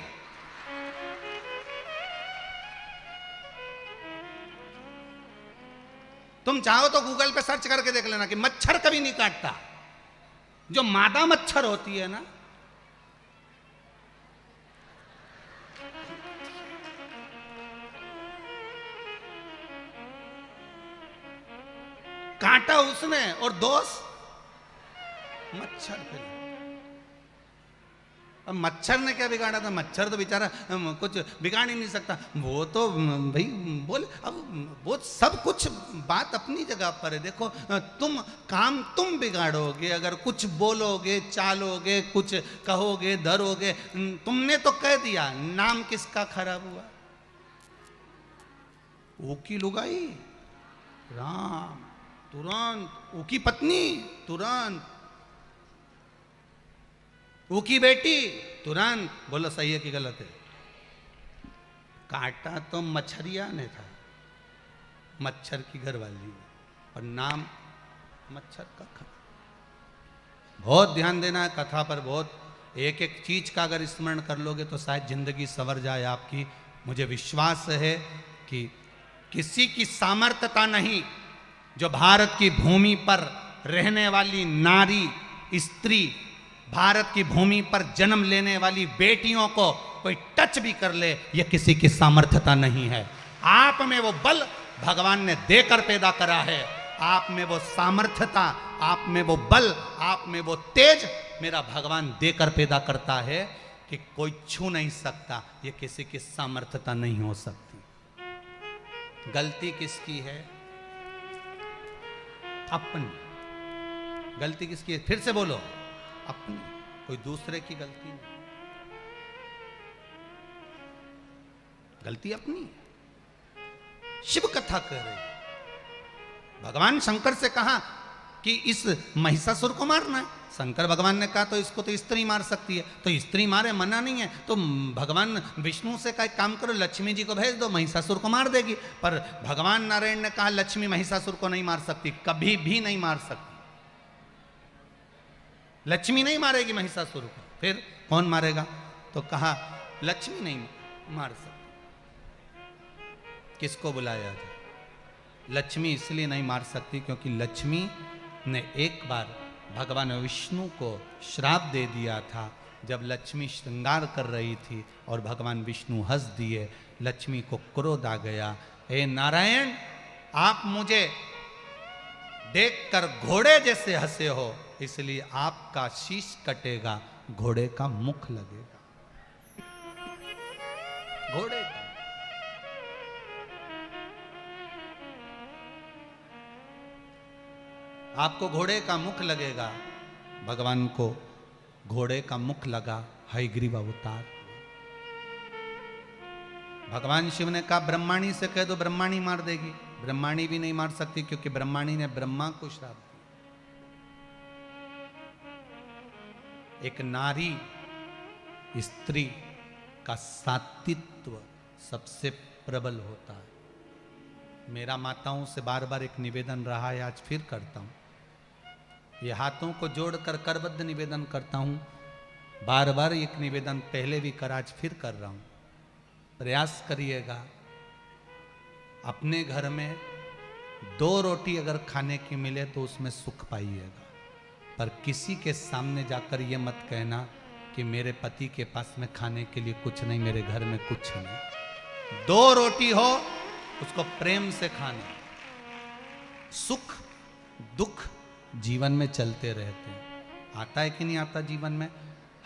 तुम चाहो तो गूगल पे सर्च करके देख लेना कि मच्छर कभी नहीं काटता। जो मादा मच्छर होती है ना, काटा उसने और दोष मच्छर पे। अब मच्छर ने क्या बिगाड़ा था? मच्छर तो बेचारा कुछ बिगाड़ ही नहीं सकता। वो तो भाई बोल, अब वो सब कुछ बात अपनी जगह पर है। देखो तुम बिगाड़ोगे अगर कुछ बोलोगे, चालोगे, कुछ कहोगे, धरोगे। तुमने तो कह दिया, नाम किसका खराब हुआ? ऊकी लुगाई राम, तुरंत ऊकी पत्नी, तुरंत ऊकी बेटी, तुरंत बोलो सही है कि गलत है। काटा तो मच्छरिया ने था, मच्छर की घरवाली, और नाम मच्छर का खा। बहुत ध्यान देना है कथा पर, बहुत एक एक चीज का अगर स्मरण कर लोगे तो शायद जिंदगी संवर जाए आपकी। मुझे विश्वास है कि किसी की सामर्थ्यता नहीं जो भारत की भूमि पर रहने वाली नारी, स्त्री, भारत की भूमि पर जन्म लेने वाली बेटियों को कोई टच भी कर ले, यह किसी की सामर्थ्यता नहीं है। आप में वो बल भगवान ने देकर पैदा करा है, आप में वो सामर्थ्यता, आप में वो बल, आप में वो तेज मेरा भगवान देकर पैदा करता है कि कोई छू नहीं सकता। यह किसी की सामर्थ्यता नहीं हो सकती। गलती किसकी है? अपनी। गलती किसकी है? फिर से बोलो, अपनी, कोई दूसरे की गलती नहीं। गलती अपनी। शिव कथा कह रही, भगवान शंकर से कहा कि इस महिषासुर को मारना है। शंकर भगवान ने कहा तो इसको तो स्त्री मार सकती है, तो स्त्री मारे, मना नहीं है। तो भगवान विष्णु से कहा काम करो, लक्ष्मी जी को भेज दो, महिषासुर को मार देगी। पर भगवान नारायण ने कहा लक्ष्मी महिषासुर को नहीं मार सकती, कभी भी नहीं मार सकती। लक्ष्मी नहीं मारेगी महिषासुर को, फिर कौन मारेगा? तो कहा लक्ष्मी नहीं मार सकती। किसको बुलाया जाए? लक्ष्मी इसलिए नहीं मार सकती क्योंकि लक्ष्मी ने एक बार भगवान विष्णु को श्राप दे दिया था। जब लक्ष्मी श्रृंगार कर रही थी और भगवान विष्णु हंस दिए, लक्ष्मी को क्रोध आ गया। हे नारायण, आप मुझे देखकर घोड़े जैसे हंसे हो, इसलिए आपका शीश कटेगा, घोड़े का मुख लगेगा। घोड़े का आपको घोड़े का मुख लगेगा। भगवान को घोड़े का मुख लगा, हयग्रीव अवतार। भगवान शिव ने कहा ब्रह्माणी से कह दो, ब्रह्माणी मार देगी। ब्रह्माणी भी नहीं मार सकती क्योंकि ब्रह्माणी ने ब्रह्मा को श्राप दिया। एक नारी, स्त्री का सात्वित्व सबसे प्रबल होता है। मेरा माताओं से बार बार एक निवेदन रहा है, आज फिर करता हूं। ये हाथों को जोड़कर करबद्ध निवेदन करता हूं बार बार एक निवेदन पहले भी कर, आज फिर कर रहा हूं, प्रयास करिएगा अपने घर में 2 रोटी अगर खाने की मिले तो उसमें सुख पाइएगा, पर किसी के सामने जाकर ये मत कहना कि मेरे पति के पास में खाने के लिए कुछ नहीं, मेरे घर में कुछ नहीं। 2 रोटी हो उसको प्रेम से खाना। सुख दुख जीवन में चलते रहते हैं, आता है कि नहीं आता जीवन में।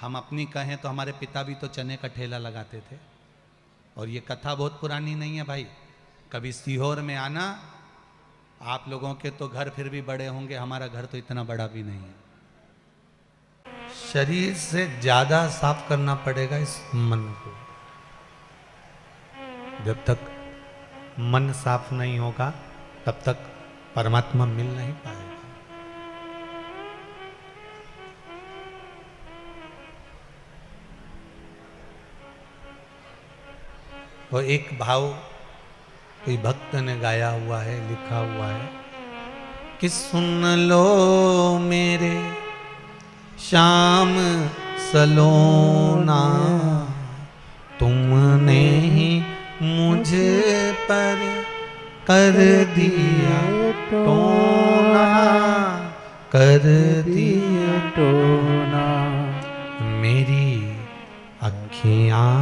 हम अपनी कहें तो हमारे पिता भी तो चने का ठेला लगाते थे, और ये कथा बहुत पुरानी नहीं है भाई। कभी सीहोर में आना, आप लोगों के तो घर फिर भी बड़े होंगे, हमारा घर तो इतना बड़ा भी नहीं है। शरीर से ज्यादा साफ करना पड़ेगा इस मन को। जब तक मन साफ नहीं होगा तब तक परमात्मा मिल नहीं पाएगा। और एक भाव कोई भक्त ने गाया हुआ है, लिखा हुआ है कि सुन लो मेरे श्याम सलोना, तुमने ही मुझ पर कर दिया टोना, कर दिया टोना। मेरी अखियां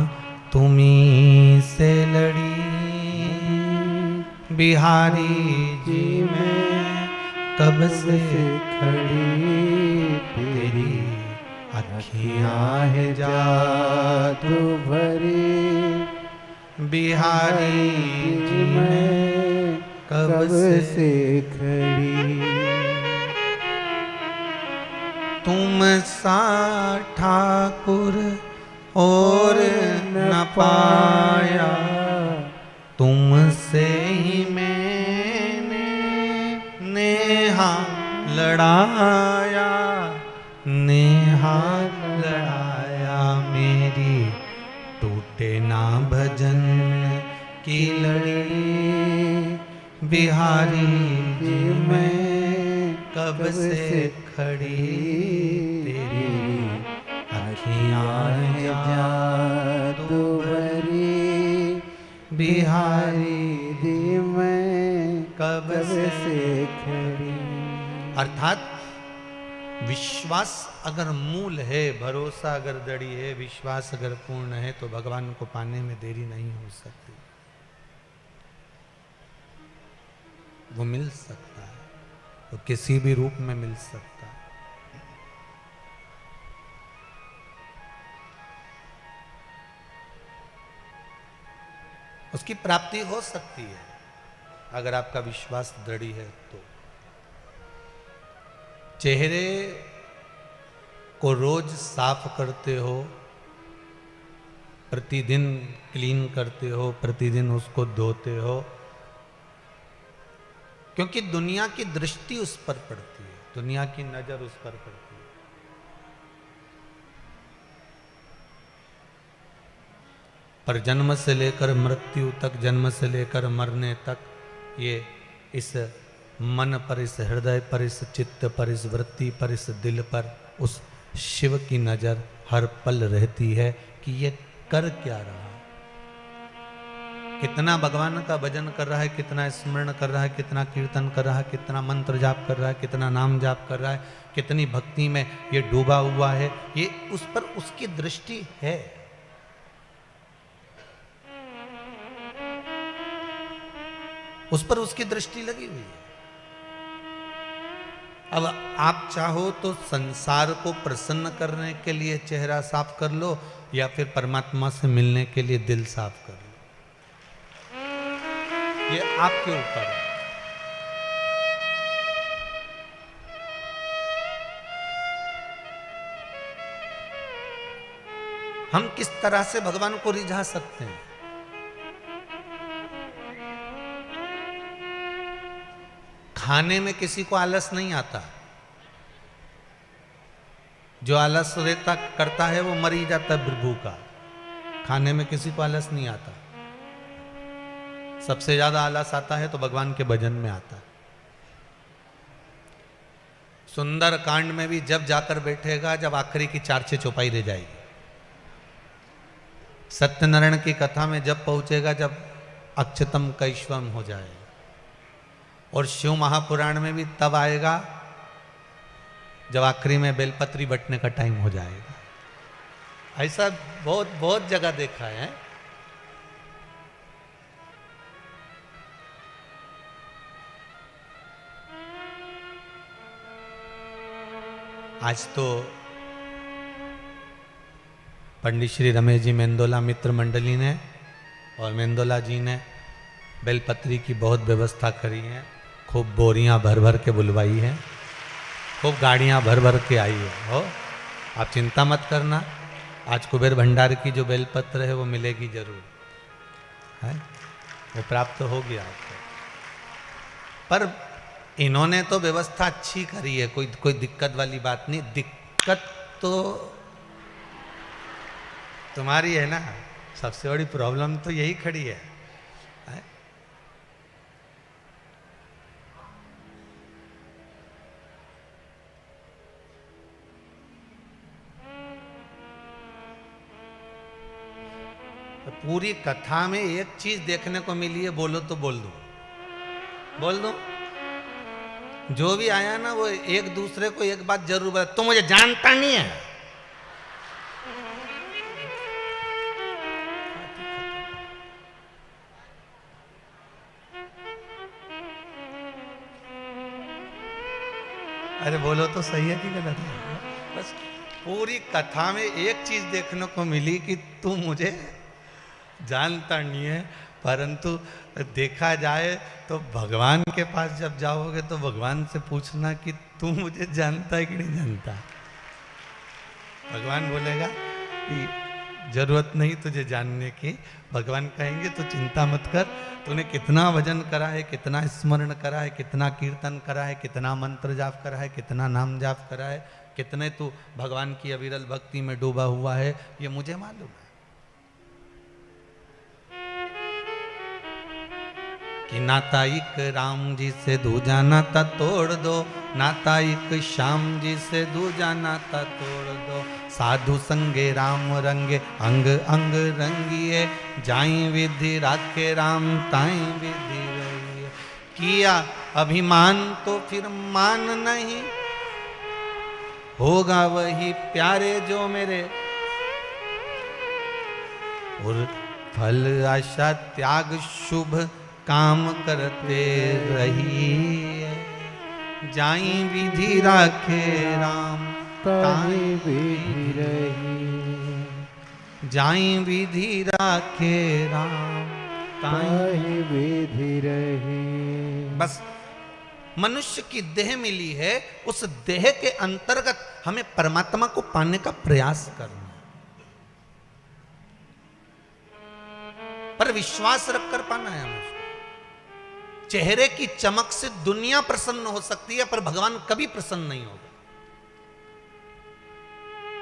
तुम्हीं से लड़ी, बिहारी जी मैं कब से खड़ी, तेरी अखियां है जादू भरी, बिहारी जी मैं कब से खड़ी। तुम सा ठाकुर और न पाया, तुमसे ही मैंने नेहा लड़ाया, नेहा लड़ाया। मेरी टूटे ना भजन की लड़ी, बिहारी जी मैं कब से खड़ी, तेरी अखियां है जादू भरी, बिहारी जी मैं कब से से। खड़ी। अर्थात विश्वास अगर मूल है, भरोसा अगर दड़ी है, विश्वास अगर पूर्ण है, तो भगवान को पाने में देरी नहीं हो सकती। वो मिल सकता है, वो किसी भी रूप में मिल सकता है। उसकी प्राप्ति हो सकती है अगर आपका विश्वास दृढ़ है तो। चेहरे को रोज साफ करते हो, प्रतिदिन क्लीन करते हो, प्रतिदिन उसको धोते हो, क्योंकि दुनिया की दृष्टि उस पर पड़ती है, दुनिया की नजर उस पर पड़ती है। पर जन्म से लेकर मृत्यु तक, जन्म से लेकर मरने तक, ये इस मन पर, इस हृदय पर, इस चित्त पर, इस वृत्ति पर, इस दिल पर उस शिव की नजर हर पल रहती है कि ये कर क्या रहा है, कितना भगवान का भजन कर रहा है, कितना स्मरण कर रहा है, कितना कीर्तन कर रहा है, कितना मंत्र जाप कर रहा है, कितना नाम जाप कर रहा है, कितनी भक्ति में ये डूबा हुआ है, ये उस पर उसकी दृष्टि है। उस पर उसकी दृष्टि लगी हुई है। अब आप चाहो तो संसार को प्रसन्न करने के लिए चेहरा साफ कर लो, या फिर परमात्मा से मिलने के लिए दिल साफ कर लो, ये आपके ऊपर है। हम किस तरह से भगवान को रिझा सकते हैं? खाने में किसी को आलस नहीं आता, जो आलस रहता करता है वो मर ही जाता है भूखा। खाने में किसी को आलस नहीं आता। सबसे ज्यादा आलस आता है तो भगवान के भजन में आता है। सुंदर कांड में भी जब जाकर बैठेगा जब आखिरी की 4-6 चौपाई रह जाएगी। सत्यनारायण की कथा में जब पहुंचेगा जब अक्षतम कैश्वम हो जाए, और शिव महापुराण में भी तब आएगा जब आखिरी में बेलपत्री बटने का टाइम हो जाएगा। ऐसा बहुत बहुत जगह देखा है। आज तो पंडित श्री रमेश जी मेंदोला मित्र मंडली ने और मेंदोला जी ने बेलपत्री की बहुत व्यवस्था करी है। खूब बोरियां भर भर के बुलवाई है, खूब गाड़ियां भर भर के आई है। हो, आप चिंता मत करना, आज कुबेर भंडार की जो बेलपत्र है वो मिलेगी जरूर, है वो प्राप्त होगी आपको। पर इन्होंने तो व्यवस्था अच्छी करी है, कोई दिक्कत वाली बात नहीं। दिक्कत तो तुम्हारी है ना, सबसे बड़ी प्रॉब्लम तो यही खड़ी है। तो पूरी कथा में एक चीज देखने को मिली है, बोलो तो बोल दो। जो भी आया ना वो एक दूसरे को एक बात जरूर बता, तुम मुझे जानता नहीं है। अरे बोलो तो सही है कि गलत है? बस पूरी कथा में एक चीज देखने को मिली कि तू मुझे जानता नहीं है, परंतु देखा जाए तो भगवान के पास जब जाओगे तो भगवान से पूछना कि तू मुझे जानता है कि नहीं जानता। भगवान बोलेगा कि जरूरत नहीं तुझे जानने की। भगवान कहेंगे तो चिंता मत कर, तूने कितना भजन करा है, कितना स्मरण करा है, कितना कीर्तन करा है, कितना मंत्र जाप करा है, कितना नाम जाप करा है, कितने तू भगवान की अविरल भक्ति में डूबा हुआ है, ये मुझे मालूम है। कि नाता एक राम जी से दूजा नाता तोड़ दो, नाता एक श्याम जी से दूजा नाता तोड़ दो। साधु संगे राम रंगे अंग अंग रंगिए, जाई विधि राखे राम ताई विधि रहिए। किया अभिमान तो फिर मान नहीं, होगा वही प्यारे जो मेरे। और फल आशा त्याग शुभ काम करते रहिए, जाई विधि राखे राम ताई विधि रहिए। जाई विधि राखे राम ताई विधि रहिए। बस मनुष्य की देह मिली है, उस देह के अंतर्गत हमें परमात्मा को पाने का प्रयास करना, पर विश्वास रखकर पाना है हमें। चेहरे की चमक से दुनिया प्रसन्न हो सकती है, पर भगवान कभी प्रसन्न नहीं होगा।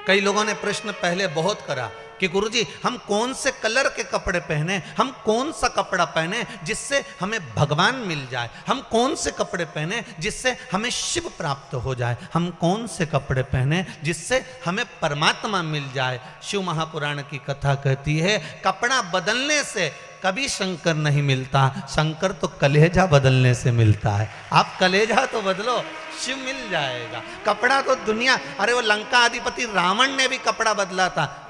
कई लोगों ने प्रश्न पहले बहुत करा कि गुरुजी हम कौन से कलर के कपड़े पहने, हम कौन सा कपड़ा पहने जिससे हमें भगवान मिल जाए, हम कौन से कपड़े पहने जिससे हमें शिव प्राप्त हो जाए, हम कौन से कपड़े पहने जिससे हमें परमात्मा मिल जाए। शिव महापुराण की कथा कहती है कपड़ा बदलने से कभी शंकर नहीं मिलता, शंकर तो कलेजा बदलने से मिलता है। आप कलेजा तो बदलो, शिव मिल जाएगा। कपड़ा तो दुनिया, अरे वो लंका अधिपति रावण ने भी कपड़ा बदला था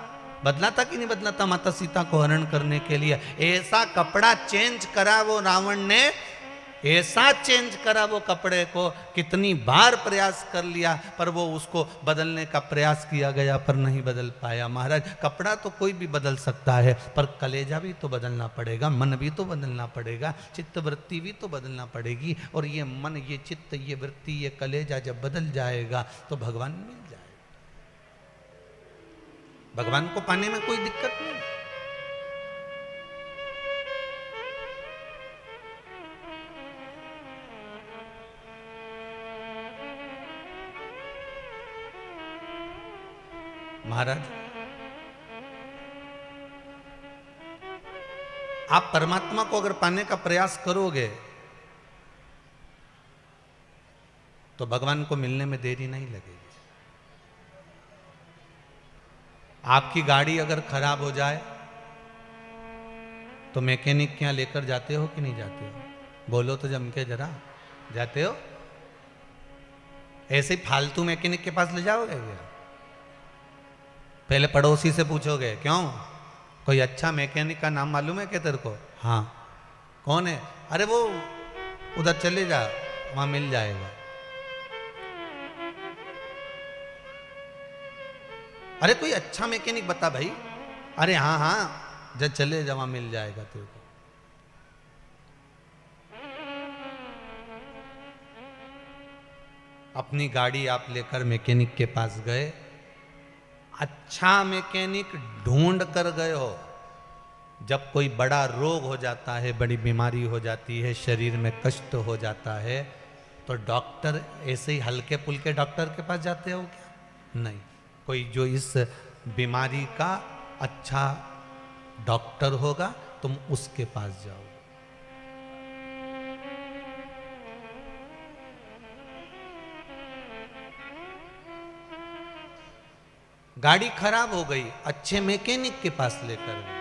कि नहीं बदला था माता सीता को हरण करने के लिए। ऐसा कपड़ा चेंज करा वो रावण ने, ऐसा चेंज करा वो कपड़े को, कितनी बार प्रयास कर लिया पर वो उसको बदलने का प्रयास किया गया पर नहीं बदल पाया। महाराज कपड़ा तो कोई भी बदल सकता है, पर कलेजा भी तो बदलना पड़ेगा, मन भी तो बदलना पड़ेगा, चित्त वृत्ति भी तो बदलना पड़ेगी। और ये मन, ये चित्त, ये वृत्ति, ये कलेजा जब बदल जाएगा तो भगवान मिल जाएगा। भगवान को पाने में कोई दिक्कत नहीं। महाराज आप परमात्मा को अगर पाने का प्रयास करोगे तो भगवान को मिलने में देरी नहीं लगेगी। आपकी गाड़ी अगर खराब हो जाए तो मैकेनिक के यहाँ लेकर जाते हो कि नहीं जाते हो? बोलो तो जम के जरा, जाते हो? ऐसे ही फालतू मैकेनिक के पास ले जाओगे क्या? पहले पड़ोसी से पूछोगे क्यों, कोई अच्छा मैकेनिक का नाम मालूम है क्या तेरे को? हाँ। कौन है? अरे वो उधर चले जा, वहां मिल जाएगा। अरे कोई अच्छा मैकेनिक बता भाई। अरे हाँ हाँ, जब चले जा, वहां मिल जाएगा तेरे को। अपनी गाड़ी आप लेकर मैकेनिक के पास गए, अच्छा मैकेनिक ढूंढ कर गए हो। जब कोई बड़ा रोग हो जाता है, बड़ी बीमारी हो जाती है, शरीर में कष्ट हो जाता है, तो डॉक्टर ऐसे ही हल्के पुल्के डॉक्टर के पास जाते हो क्या? नहीं, कोई जो इस बीमारी का अच्छा डॉक्टर होगा, तुम उसके पास जाओ। गाड़ी खराब हो गई, अच्छे मैकेनिक के पास लेकर गए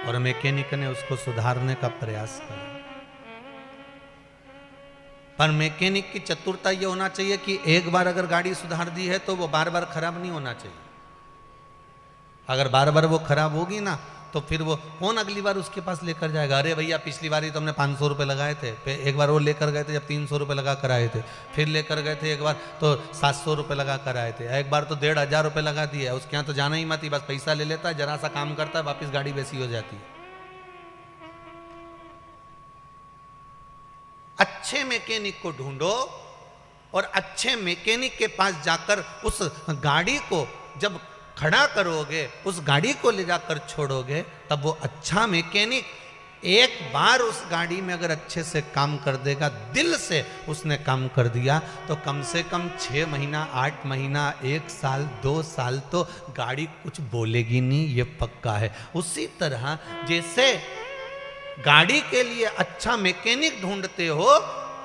और मैकेनिक ने उसको सुधारने का प्रयास किया। पर मैकेनिक की चतुरता यह होना चाहिए कि एक बार अगर गाड़ी सुधार दी है तो वो बार बार खराब नहीं होना चाहिए। अगर बार बार वो खराब होगी ना, तो फिर वो कौन अगली बार उसके पास लेकर जाएगा? अरे भैया पिछली बार ही तो हमने 500 रुपये लगाए थे, एक बार वो लेकर गए थे जब 300 रुपये लगा कर आए थे, फिर लेकर गए थे एक बार तो 700 रुपये लगा कर आए थे, एक बार तो 1500 रुपये लगा दिया। उसके यहाँ तो जाना ही मत ही, बस पैसा ले लेता है, जरा सा काम करता है, वापिस गाड़ी वैसी हो जाती है। अच्छे मैकेनिक को ढूंढो और अच्छे मैकेनिक के पास जाकर उस गाड़ी को जब खड़ा करोगे, उस गाड़ी को ले जाकर छोड़ोगे, तब वो अच्छा मैकेनिक एक बार उस गाड़ी में अगर अच्छे से काम कर देगा, दिल से उसने काम कर दिया, तो कम से कम 6 महीना, 8 महीना, 1 साल, 2 साल तो गाड़ी कुछ बोलेगी नहीं, ये पक्का है। उसी तरह जैसे गाड़ी के लिए अच्छा मैकेनिक ढूंढते हो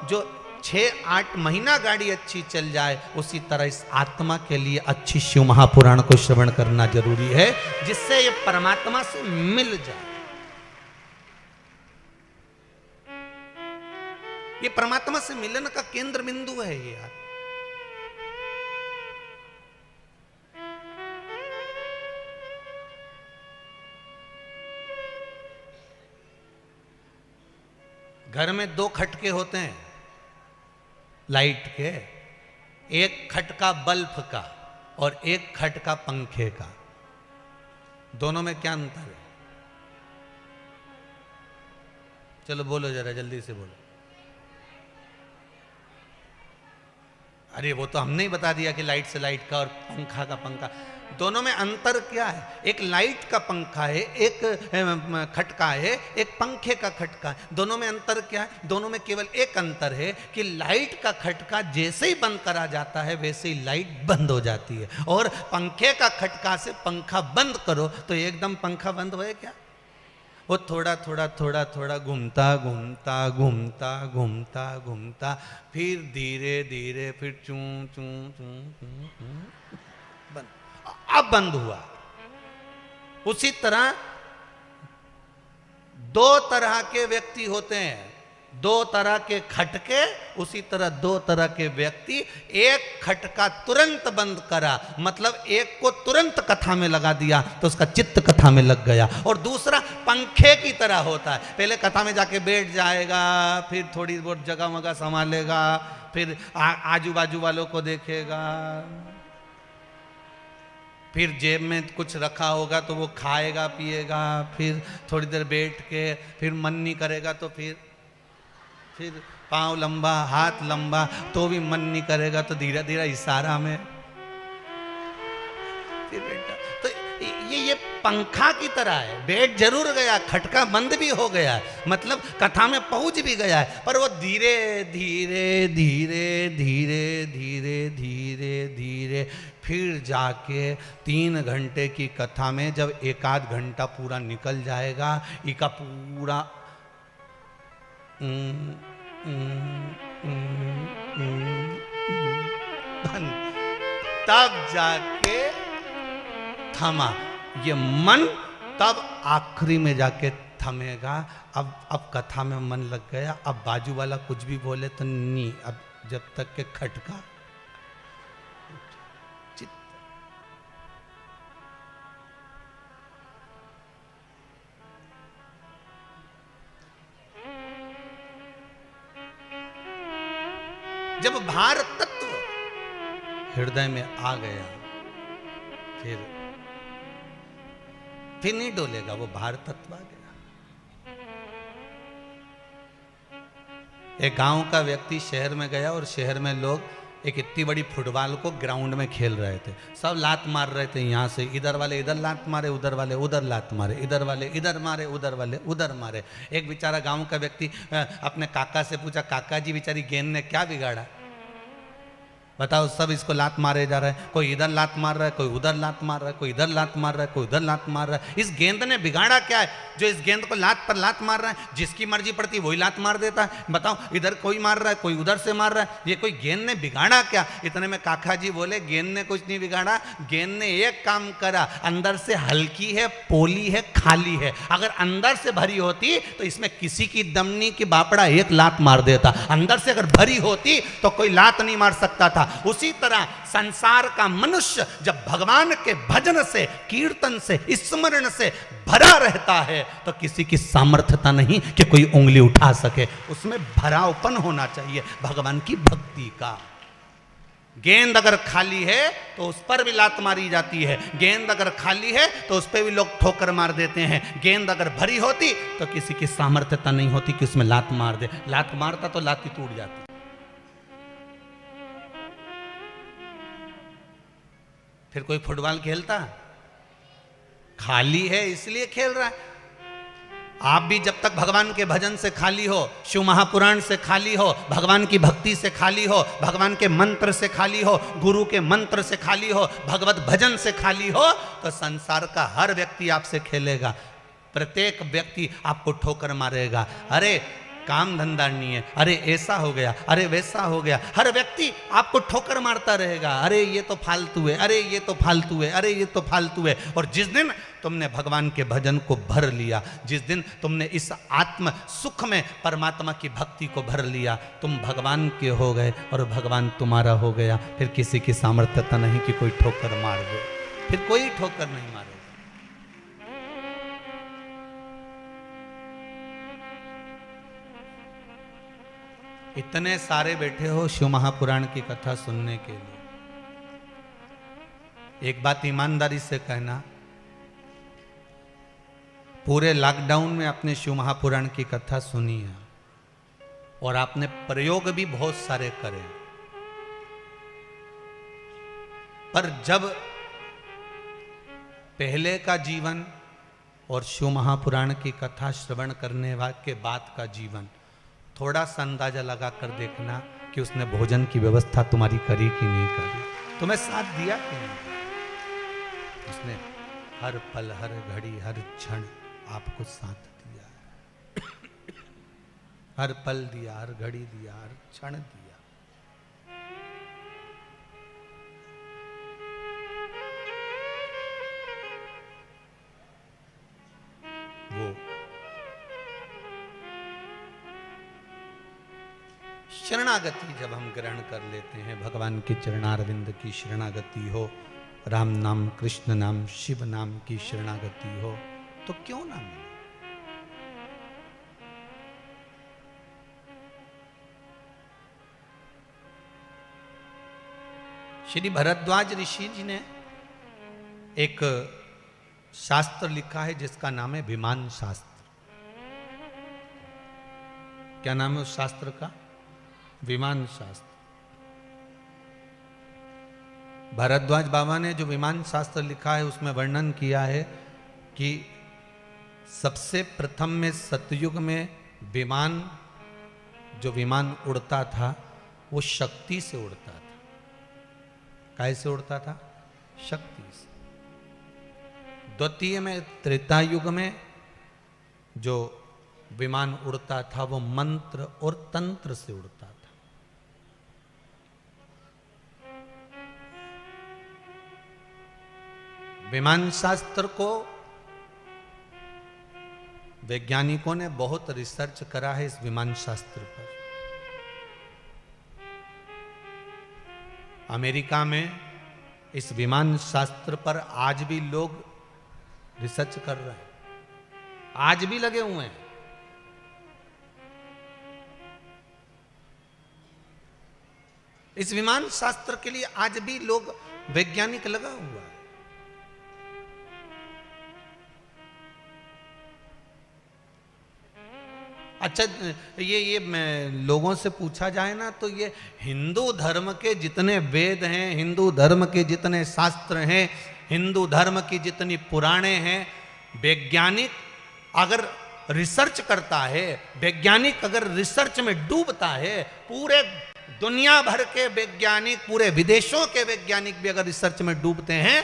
जो 6-8 महीना गाड़ी अच्छी चल जाए, उसी तरह इस आत्मा के लिए अच्छी शिव महापुराण को श्रवण करना जरूरी है, जिससे ये परमात्मा से मिल जाए। ये परमात्मा से मिलन का केंद्र बिंदु है ये यार। घर में 2 खटके होते हैं लाइट के, एक खटका बल्ब का और एक खटका पंखे का। दोनों में क्या अंतर है? चलो बोलो जरा, जल्दी से बोलो। अरे वो तो हमने ही बता दिया कि लाइट से लाइट का और पंखा का पंखा। दोनों में अंतर क्या है? एक लाइट का पंखा है, एक खटका है, एक पंखे का खटका है। दोनों में अंतर क्या है? दोनों में केवल एक अंतर है कि लाइट का खटका जैसे ही बंद करा जाता है वैसे ही लाइट बंद हो जाती है, और पंखे का खटका से पंखा बंद करो तो एकदम पंखा बंद होए क्या? वो थोड़ा थोड़ा थोड़ा थोड़ा घूमता घूमता घूमता घूमता घूमता फिर धीरे धीरे फिर चू चू चू बंद, अब बंद हुआ। उसी तरह 2 तरह के व्यक्ति होते हैं, 2 तरह के खटके, उसी तरह 2 तरह के व्यक्ति। एक खटका तुरंत बंद करा, मतलब एक को तुरंत कथा में लगा दिया तो उसका चित्त कथा में लग गया, और दूसरा पंखे की तरह होता है, पहले कथा में जाके बैठ जाएगा, फिर थोड़ी बहुत जगह वगह संभालेगा, फिर आजू बाजू वालों को देखेगा, फिर जेब में कुछ रखा होगा तो वो खाएगा पिएगा, फिर थोड़ी देर बैठ के फिर मन नहीं करेगा तो फिर पाँव लंबा हाथ लंबा तो भी मन नहीं करेगा तो धीरे धीरे इशारा में फिर बैठा। तो ये पंखा की तरह है, बैठ जरूर गया, खटका बंद भी हो गया है, मतलब कथा में पहुंच भी गया है, पर वो धीरे धीरे धीरे धीरे धीरे धीरे धीरे फिर जाके 3 घंटे की कथा में जब 1-8 घंटा पूरा निकल जाएगा, इका पूरा बंद, तब जाके थमा। ये मन तब आखिरी में जाके थमेगा। अब कथा में मन लग गया, अब बाजू वाला कुछ भी बोले तो नहीं, अब जब तक के खटका जब भार तत्व हृदय में आ गया, फिर नहीं डोलेगा, वो भार तत्व आ गया। एक गांव का व्यक्ति शहर में गया और शहर में लोग एक इतनी बड़ी फुटबॉल को ग्राउंड में खेल रहे थे। सब लात मार रहे थे, यहाँ से इधर वाले इधर लात मारे, उधर वाले उधर लात मारे, इधर वाले इधर मारे, उधर वाले उधर मारे। एक बेचारा गांव का व्यक्ति अपने काका से पूछा, काका जी बेचारी गेंद ने क्या बिगाड़ा? बताओ, सब इसको लात मारे जा रहे हैं, कोई इधर लात मार रहा है, कोई उधर लात मार रहा है, कोई इधर लात मार रहा है, कोई उधर लात मार रहा है। इस गेंद ने बिगाड़ा क्या है जो इस गेंद को लात पर लात मार रहा है? जिसकी मर्जी पड़ती है वही लात मार देता है। बताओ, इधर कोई मार रहा है, कोई उधर से मार रहा है, ये कोई गेंद ने बिगाड़ा क्या? इतने में काका जी बोले, गेंद ने कुछ नहीं बिगाड़ा, गेंद ने एक काम करा, अंदर से हल्की है, पोली है, खाली है। अगर अंदर से भरी होती तो इसमें किसी की दमनी की बापड़ा एक लात मार देता। अंदर से अगर भरी होती तो कोई लात नहीं मार सकता था। उसी तरह संसार का मनुष्य जब भगवान के भजन से, कीर्तन से, स्मरण से भरा रहता है तो किसी की सामर्थ्यता नहीं कि कोई उंगली उठा सके। उसमें भरावपन होना चाहिए भगवान की भक्ति का। गेंद अगर खाली है तो उस पर भी लात मारी जाती है, गेंद अगर खाली है तो उस पर भी लोग ठोकर मार देते हैं। गेंद अगर भरी होती तो किसी की सामर्थ्यता नहीं होती कि उसमें लात मार दे। लात मारता तो लाती टूट जाती। फिर कोई फुटबॉल खेलता? खाली है इसलिए खेल रहा है। आप भी जब तक भगवान के भजन से खाली हो, शिव महापुराण से खाली हो, भगवान की भक्ति से खाली हो, भगवान के मंत्र से खाली हो, गुरु के मंत्र से खाली हो, भगवत भजन से खाली हो, तो संसार का हर व्यक्ति आपसे खेलेगा। प्रत्येक व्यक्ति आपको ठोकर मारेगा। अरे काम धंधा नहीं है, अरे ऐसा हो गया, अरे वैसा हो गया। हर व्यक्ति आपको ठोकर मारता रहेगा। अरे ये तो फालतू है, अरे ये तो फालतू है, अरे ये तो फालतू है। और जिस दिन तुमने भगवान के भजन को भर लिया, जिस दिन तुमने इस आत्म सुख में परमात्मा की भक्ति को भर लिया, तुम भगवान के हो गए और भगवान तुम्हारा हो गया। फिर किसी की सामर्थ्यता नहीं कि कोई ठोकर मार दे, फिर कोई ठोकर नहीं मारेगा। इतने सारे बैठे हो शिव महापुराण की कथा सुनने के लिए। एक बात ईमानदारी से कहना, पूरे लॉकडाउन में आपने शिव महापुराण की कथा सुनी है और आपने प्रयोग भी बहुत सारे करे, पर जब पहले का जीवन और शिव महापुराण की कथा श्रवण करने के बाद का जीवन, थोड़ा सा अंदाजा लगा कर देखना कि उसने भोजन की व्यवस्था तुम्हारी करी कि नहीं करी, तुम्हें साथ दिया कि नहीं। उसने हर पल, हर घड़ी, हर क्षण आपको साथ दिया, हर पल दिया, हर घड़ी दिया, हर क्षण दिया। वो शरणागति जब हम ग्रहण कर लेते हैं, भगवान के चरणारविंद की शरणागति हो, राम नाम, कृष्ण नाम, शिव नाम की शरणागति हो, तो क्यों ना मिले। श्री भरद्वाज ऋषि जी ने एक शास्त्र लिखा है जिसका नाम है विमान शास्त्र। क्या नाम है उस शास्त्र का? विमान शास्त्र। भारद्वाज बाबा ने जो विमान शास्त्र लिखा है उसमें वर्णन किया है कि सबसे प्रथम में सतयुग में विमान, जो विमान उड़ता था वो शक्ति से उड़ता था। कैसे उड़ता था? शक्ति से। द्वितीय में त्रेता युग में जो विमान उड़ता था वो मंत्र और तंत्र से उड़ता था। विमान शास्त्र को वैज्ञानिकों ने बहुत रिसर्च करा है इस विमान शास्त्र पर। अमेरिका में इस विमान शास्त्र पर आज भी लोग रिसर्च कर रहे हैं, आज भी लगे हुए हैं। इस विमान शास्त्र के लिए आज भी लोग वैज्ञानिक लगा हुआ है। अच्छा, ये लोगों से पूछा जाए ना तो ये हिंदू धर्म के जितने वेद हैं, हिंदू धर्म के जितने शास्त्र हैं, हिंदू धर्म की जितनी पुराणे हैं, वैज्ञानिक अगर रिसर्च करता है, वैज्ञानिक अगर रिसर्च में डूबता है, पूरे दुनिया भर के वैज्ञानिक, पूरे विदेशों के वैज्ञानिक भी अगर रिसर्च में डूबते हैं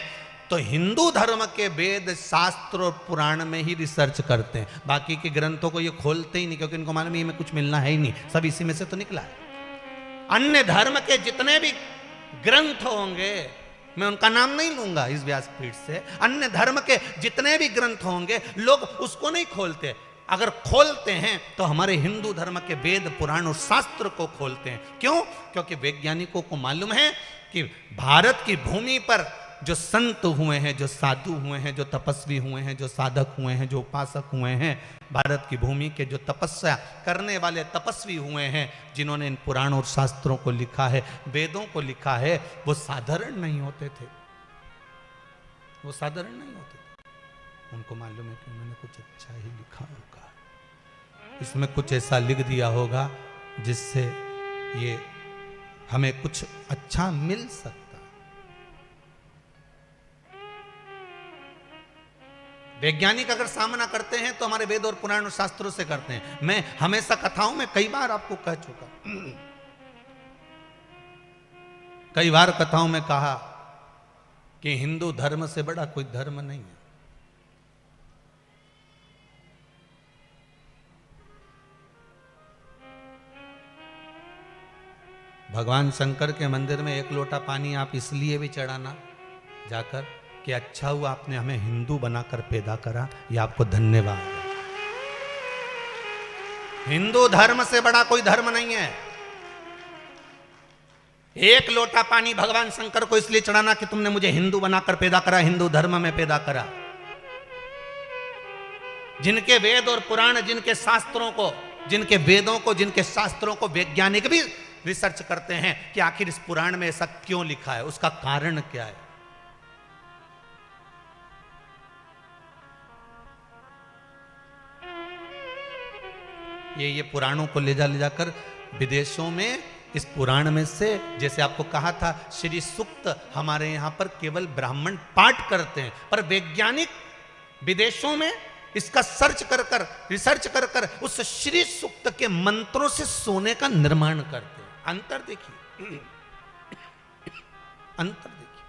तो हिंदू धर्म के वेद, शास्त्र और पुराण में ही रिसर्च करते हैं। बाकी के ग्रंथों को ये खोलते ही नहीं, क्योंकि इनको मालूम है में कुछ मिलना है ही नहीं, सब इसी में से तो निकला है। अन्य धर्म के जितने भी ग्रंथ होंगे, मैं उनका नाम नहीं लूंगा इस व्यासपीठ से, अन्य धर्म के जितने भी ग्रंथ होंगे लोग उसको नहीं खोलते। अगर खोलते हैं तो हमारे हिंदू धर्म के वेद, पुराण और शास्त्र को खोलते हैं। क्यों? क्योंकि वैज्ञानिकों को मालूम है कि भारत की भूमि पर जो संत हुए हैं, जो साधु हुए हैं, जो तपस्वी हुए हैं, जो साधक हुए हैं, जो उपासक हुए हैं, भारत की भूमि के जो तपस्या करने वाले तपस्वी हुए हैं, जिन्होंने इन पुराण और शास्त्रों को लिखा है, वेदों को लिखा है, वो साधारण नहीं होते थे, वो साधारण नहीं होते थे। उनको मालूम है कि उन्होंने कुछ अच्छा ही लिखा होगा, इसमें कुछ ऐसा लिख दिया होगा जिससे ये हमें कुछ अच्छा मिल सकता। वैज्ञानिक अगर सामना करते हैं तो हमारे वेद और पुराण और शास्त्रों से करते हैं। मैं हमेशा कथाओं में कई बार आपको कह चुका, कई बार कथाओं में कहा कि हिंदू धर्म से बड़ा कोई धर्म नहीं है। भगवान शंकर के मंदिर में एक लोटा पानी आप इसलिए भी चढ़ाना जाकर कि अच्छा हुआ आपने हमें हिंदू बनाकर पैदा करा, यह आपको धन्यवाद है। हिंदू धर्म से बड़ा कोई धर्म नहीं है। एक लोटा पानी भगवान शंकर को इसलिए चढ़ाना कि तुमने मुझे हिंदू बनाकर पैदा करा, हिंदू धर्म में पैदा करा। जिनके वेद और पुराण, जिनके शास्त्रों को, जिनके वेदों को, जिनके शास्त्रों को वैज्ञानिक भी रिसर्च करते हैं कि आखिर इस पुराण में ऐसा क्यों लिखा है, उसका कारण क्या है। ये पुराणों को ले जाकर विदेशों में इस पुराण में से, जैसे आपको कहा था, श्री सूक्त हमारे यहां पर केवल ब्राह्मण पाठ करते हैं, पर वैज्ञानिक विदेशों में इसका सर्च कर रिसर्च कर उस श्री सूक्त के मंत्रों से सोने का निर्माण करते हैं। अंतर देखिए, अंतर देखिए,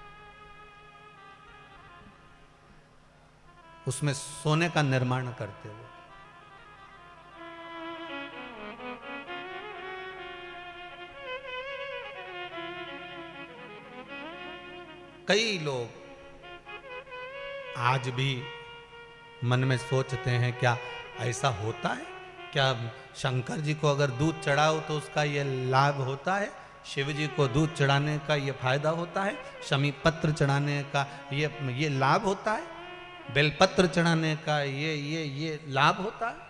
उसमें सोने का निर्माण करते हुए। कई लोग आज भी मन में सोचते हैं, क्या ऐसा होता है? क्या शंकर जी को अगर दूध चढ़ाओ तो उसका ये लाभ होता है? शिव जी को दूध चढ़ाने का ये फायदा होता है? शमी पत्र चढ़ाने का ये लाभ होता है? बेलपत्र चढ़ाने का ये लाभ होता है?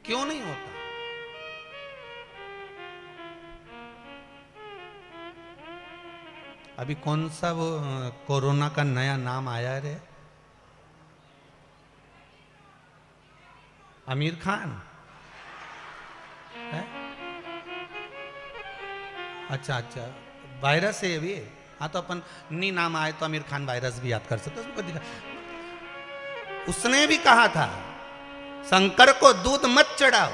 क्यों नहीं होता? अभी कौन सा वो कोरोना का नया नाम आया रे? आमिर खान है? अच्छा, वायरस है अभी। हाँ, तो अपन नहीं नाम आए तो आमिर खान वायरस भी याद कर सकते। उसने भी कहा था शंकर को दूध मत चढ़ाओ,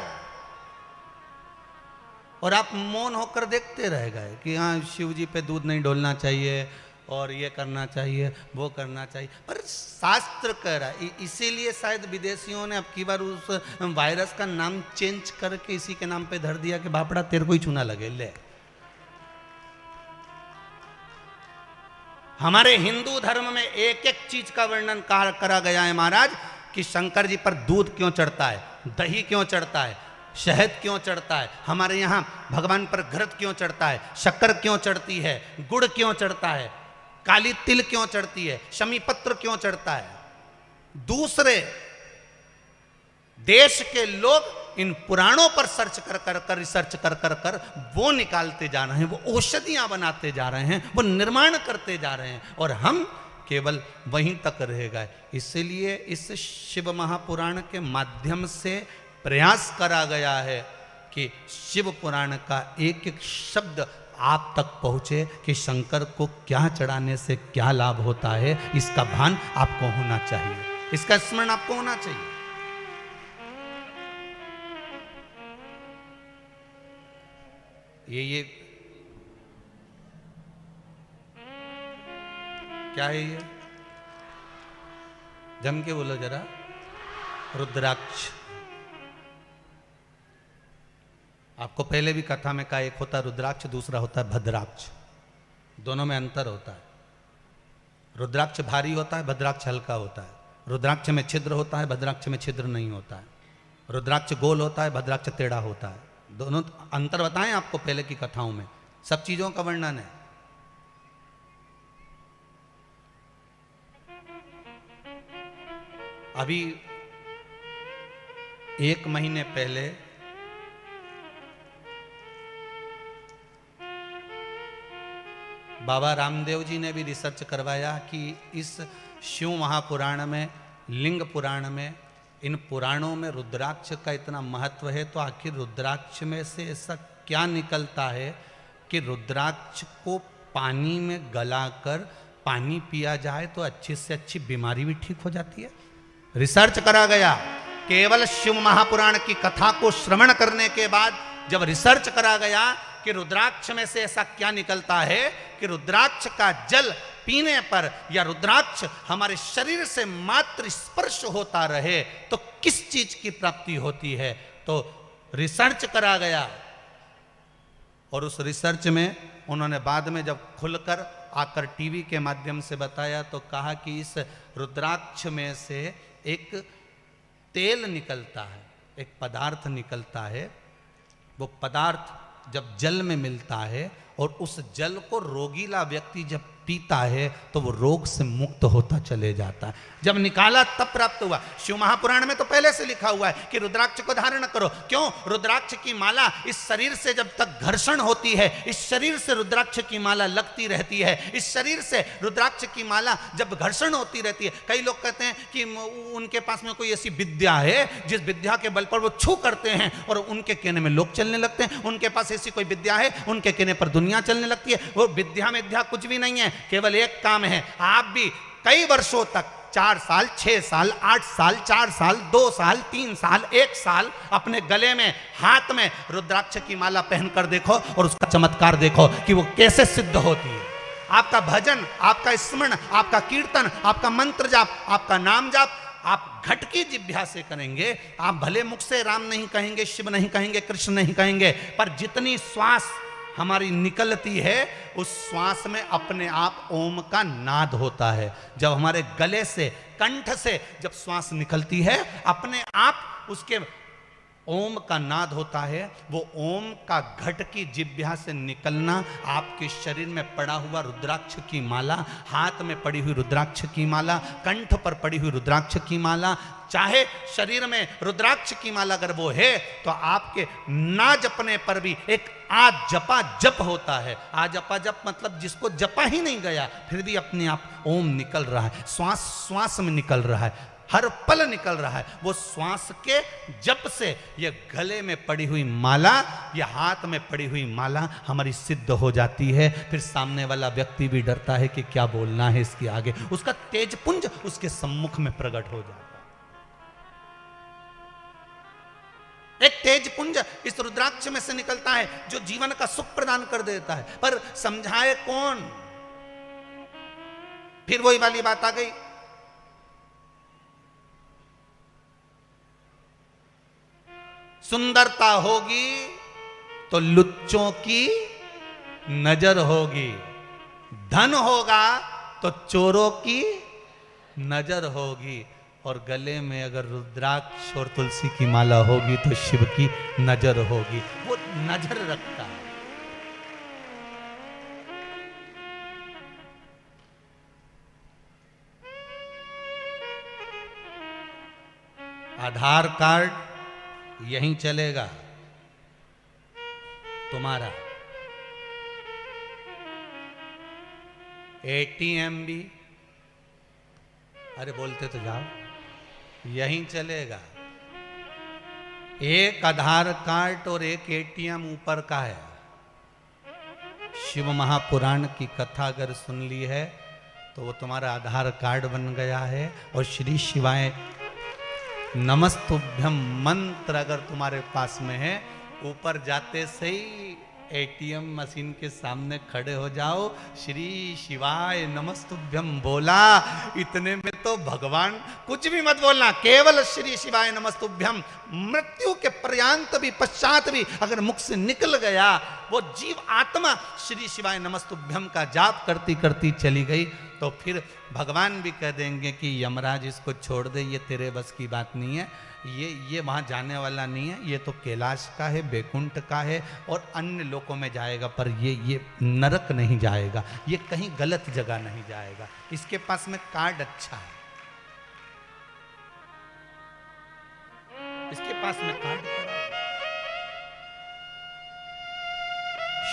और आप मौन होकर देखते रह गए कि हाँ, शिव जी पे दूध नहीं डोलना चाहिए, और ये करना चाहिए, वो करना चाहिए, पर शास्त्र कह रहा है। इसीलिए शायद विदेशियों ने अब की बार उस वायरस का नाम चेंज करके इसी के नाम पे धर दिया कि बापड़ा तेरे को ही चूना लगे ले। हमारे हिंदू धर्म में एक एक चीज का वर्णन करा गया है महाराज, कि शंकर जी पर दूध क्यों चढ़ता है, दही क्यों चढ़ता है, शहद क्यों चढ़ता है, हमारे यहाँ भगवान पर घृत क्यों चढ़ता है, शक्कर क्यों चढ़ती है, गुड़ क्यों चढ़ता है, काली तिल क्यों चढ़ती है, शमी पत्र क्यों चढ़ता है। दूसरे देश के लोग इन पुराणों पर सर्च कर रिसर्च कर वो निकालते जा रहे हैं, वो औषधियां बनाते जा रहे हैं, वो निर्माण करते जा रहे हैं, और हम केवल वहीं तक रह गए। इसलिए इस शिव महापुराण के माध्यम से प्रयास करा गया है कि शिव पुराण का एक एक शब्द आप तक पहुंचे, कि शंकर को क्या चढ़ाने से क्या लाभ होता है, इसका भान आपको होना चाहिए, इसका स्मरण आपको होना चाहिए। ये क्या है, ये जम के बोलो जरा, रुद्राक्ष। आपको पहले भी कथा में कहा, एक होता है रुद्राक्ष, दूसरा होता है भद्राक्ष, दोनों में अंतर होता है। रुद्राक्ष भारी होता है, भद्राक्ष हल्का होता है। रुद्राक्ष में छिद्र होता है, भद्राक्ष में छिद्र नहीं होता है। रुद्राक्ष गोल होता है, भद्राक्ष टेढ़ा होता है। दोनों अंतर बताएं आपको पहले की कथाओं में, सब चीजों का वर्णन है। अभी 1 महीने पहले बाबा रामदेव जी ने भी रिसर्च करवाया कि इस शिव महापुराण में, लिंग पुराण में, इन पुराणों में रुद्राक्ष का इतना महत्व है, तो आखिर रुद्राक्ष में से ऐसा क्या निकलता है कि रुद्राक्ष को पानी में गलाकर पानी पिया जाए तो अच्छी से अच्छी बीमारी भी ठीक हो जाती है। रिसर्च करा गया। केवल शिव महापुराण की कथा को श्रवण करने के बाद जब रिसर्च करा गया कि रुद्राक्ष में से ऐसा क्या निकलता है कि रुद्राक्ष का जल पीने पर या रुद्राक्ष हमारे शरीर से मात्र स्पर्श होता रहे तो किस चीज की प्राप्ति होती है, तो रिसर्च करा गया। और उस रिसर्च में उन्होंने बाद में जब खुलकर आकर टीवी के माध्यम से बताया तो कहा कि इस रुद्राक्ष में से एक तेल निकलता है, एक पदार्थ निकलता है। वो पदार्थ जब जल में मिलता है और उस जल को रोगीला व्यक्ति जब पीता है तो वो रोग से मुक्त होता चले जाता है। जब निकाला तब प्राप्त हुआ। शिव महापुराण में तो पहले से लिखा हुआ है कि रुद्राक्ष को धारण करो। क्यों? रुद्राक्ष की माला इस शरीर से जब तक घर्षण होती है, इस शरीर से रुद्राक्ष की माला लगती रहती है, इस शरीर से रुद्राक्ष की माला जब घर्षण होती रहती है। कई लोग कहते हैं कि उनके पास में कोई ऐसी विद्या है जिस विद्या के बल पर वो छू करते हैं और उनके कहने में लोग चलने लगते हैं। उनके पास ऐसी कोई विद्या है, उनके कहने पर दुनिया चलने लगती है। वो विद्या में कुछ भी नहीं है, केवल एक काम है। आप भी कई वर्षों तक 4 साल, 6 साल, 8 साल, 4 साल, 2 साल, 3 साल, 1 साल अपने गले में, हाथ में रुद्राक्ष की माला पहनकर देखो और उसका चमत्कार देखो कि वो कैसे सिद्ध होती है। आपका भजन, आपका स्मरण, आपका कीर्तन, आपका मंत्र जाप, आपका नाम जाप आप घट की जिह्वा से करेंगे। आप भले मुख से राम नहीं कहेंगे, शिव नहीं कहेंगे, कृष्ण नहीं कहेंगे, पर जितनी श्वास हमारी निकलती है उस श्वास में अपने आप ओम का नाद होता है। जब हमारे गले से, कंठ से जब श्वास निकलती है अपने आप उसके ओम का नाद होता है। वो ओम का घट की जिह्वा से निकलना, आपके शरीर में पड़ा हुआ रुद्राक्ष की माला, हाथ में पड़ी हुई रुद्राक्ष की माला, कंठ पर पड़ी हुई रुद्राक्ष की माला, चाहे शरीर में रुद्राक्ष की माला अगर वो है तो आपके ना जपने पर भी एक आ जपा जप होता है। आ जपा जप मतलब जिसको जपा ही नहीं गया फिर भी अपने आप ओम निकल रहा है, श्वास श्वास में निकल रहा है, हर पल निकल रहा है। वो श्वास के जप से ये गले में पड़ी हुई माला, ये हाथ में पड़ी हुई माला हमारी सिद्ध हो जाती है। फिर सामने वाला व्यक्ति भी डरता है कि क्या बोलना है इसके आगे, उसका तेजपुंज उसके सम्मुख में प्रकट हो जाता है। एक तेजपुंज इस रुद्राक्ष में से निकलता है जो जीवन का सुख प्रदान कर देता है। पर समझाए कौन? फिर वही वाली बात आ गई, सुंदरता होगी तो लुच्चों की नजर होगी, धन होगा तो चोरों की नजर होगी, और गले में अगर रुद्राक्ष और तुलसी की माला होगी तो शिव की नजर होगी। वो नजर रखता है। आधार कार्ड यहीं चलेगा तुम्हारा, एटीएम भी, अरे बोलते तो जाओ, यहीं चलेगा। एक आधार कार्ड और एक एटीएम ऊपर का है। शिव महापुराण की कथा अगर सुन ली है तो वो तुम्हारा आधार कार्ड बन गया है, और श्री शिवाय नमस्तुभ्यम मंत्र अगर तुम्हारे पास में है, ऊपर जाते से ही एटीएम मशीन के सामने खड़े हो जाओ, श्री शिवाय नमस्तुभ्यम बोला, इतने में तो भगवान, कुछ भी मत बोलना, केवल श्री शिवाय नमस्तुभ्यम, मृत्यु के पर्यंत भी पश्चात भी अगर मुख से निकल गया, वो जीव आत्मा श्री शिवाय नमस्तुभ्यम का जाप करती करती चली गई, तो फिर भगवान भी कह देंगे कि यमराज इसको छोड़ दे, ये तेरे बस की बात नहीं है, ये वहां जाने वाला नहीं है, ये तो कैलाश का है, बैकुंठ का है और अन्य लोकों में जाएगा, पर ये नरक नहीं जाएगा, ये कहीं गलत जगह नहीं जाएगा, इसके पास में कार्ड अच्छा है, इसके पास में कार्ड पड़ा है।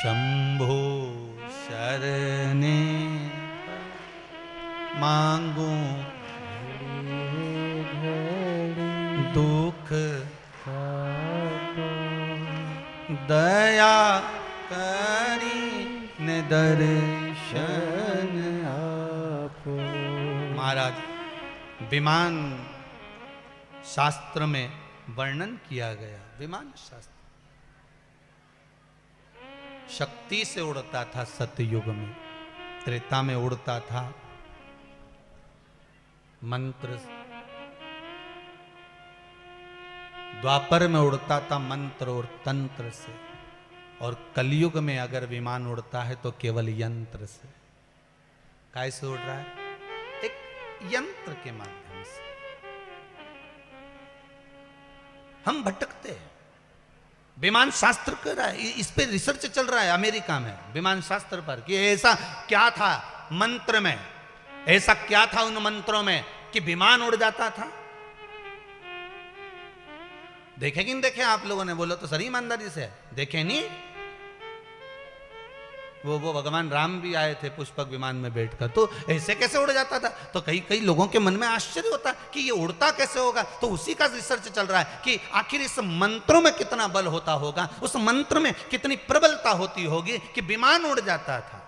शंभो शरणे मांगू दुख दया करी ने दर्शन आपो। महाराज, विमान शास्त्र में वर्णन किया गया, विमान शास्त्र शक्ति से उड़ता था, सतयुग में, त्रेता में उड़ता था मंत्र, द्वापर में उड़ता था मंत्र और तंत्र से, और कलयुग में अगर विमान उड़ता है तो केवल यंत्र से। कैसे उड़ रहा है? एक यंत्र के माध्यम से। हम भटकते हैं। विमान शास्त्र कर रहा है, इस पे रिसर्च चल रहा है अमेरिका में, विमान शास्त्र पर, कि ऐसा क्या था मंत्र में, ऐसा क्या था उन मंत्रों में कि विमान उड़ जाता था। देखे कि नहीं देखे आप लोगों ने? बोलो तो सही ईमानदारी से, देखे नहीं? वो भगवान राम भी आए थे पुष्पक विमान में बैठकर, तो ऐसे कैसे उड़ जाता था? तो कई लोगों के मन में आश्चर्य होता कि ये उड़ता कैसे होगा, तो उसी का रिसर्च चल रहा है कि आखिर इस मंत्रों में कितना बल होता होगा, उस मंत्र में कितनी प्रबलता होती होगी कि विमान उड़ जाता था।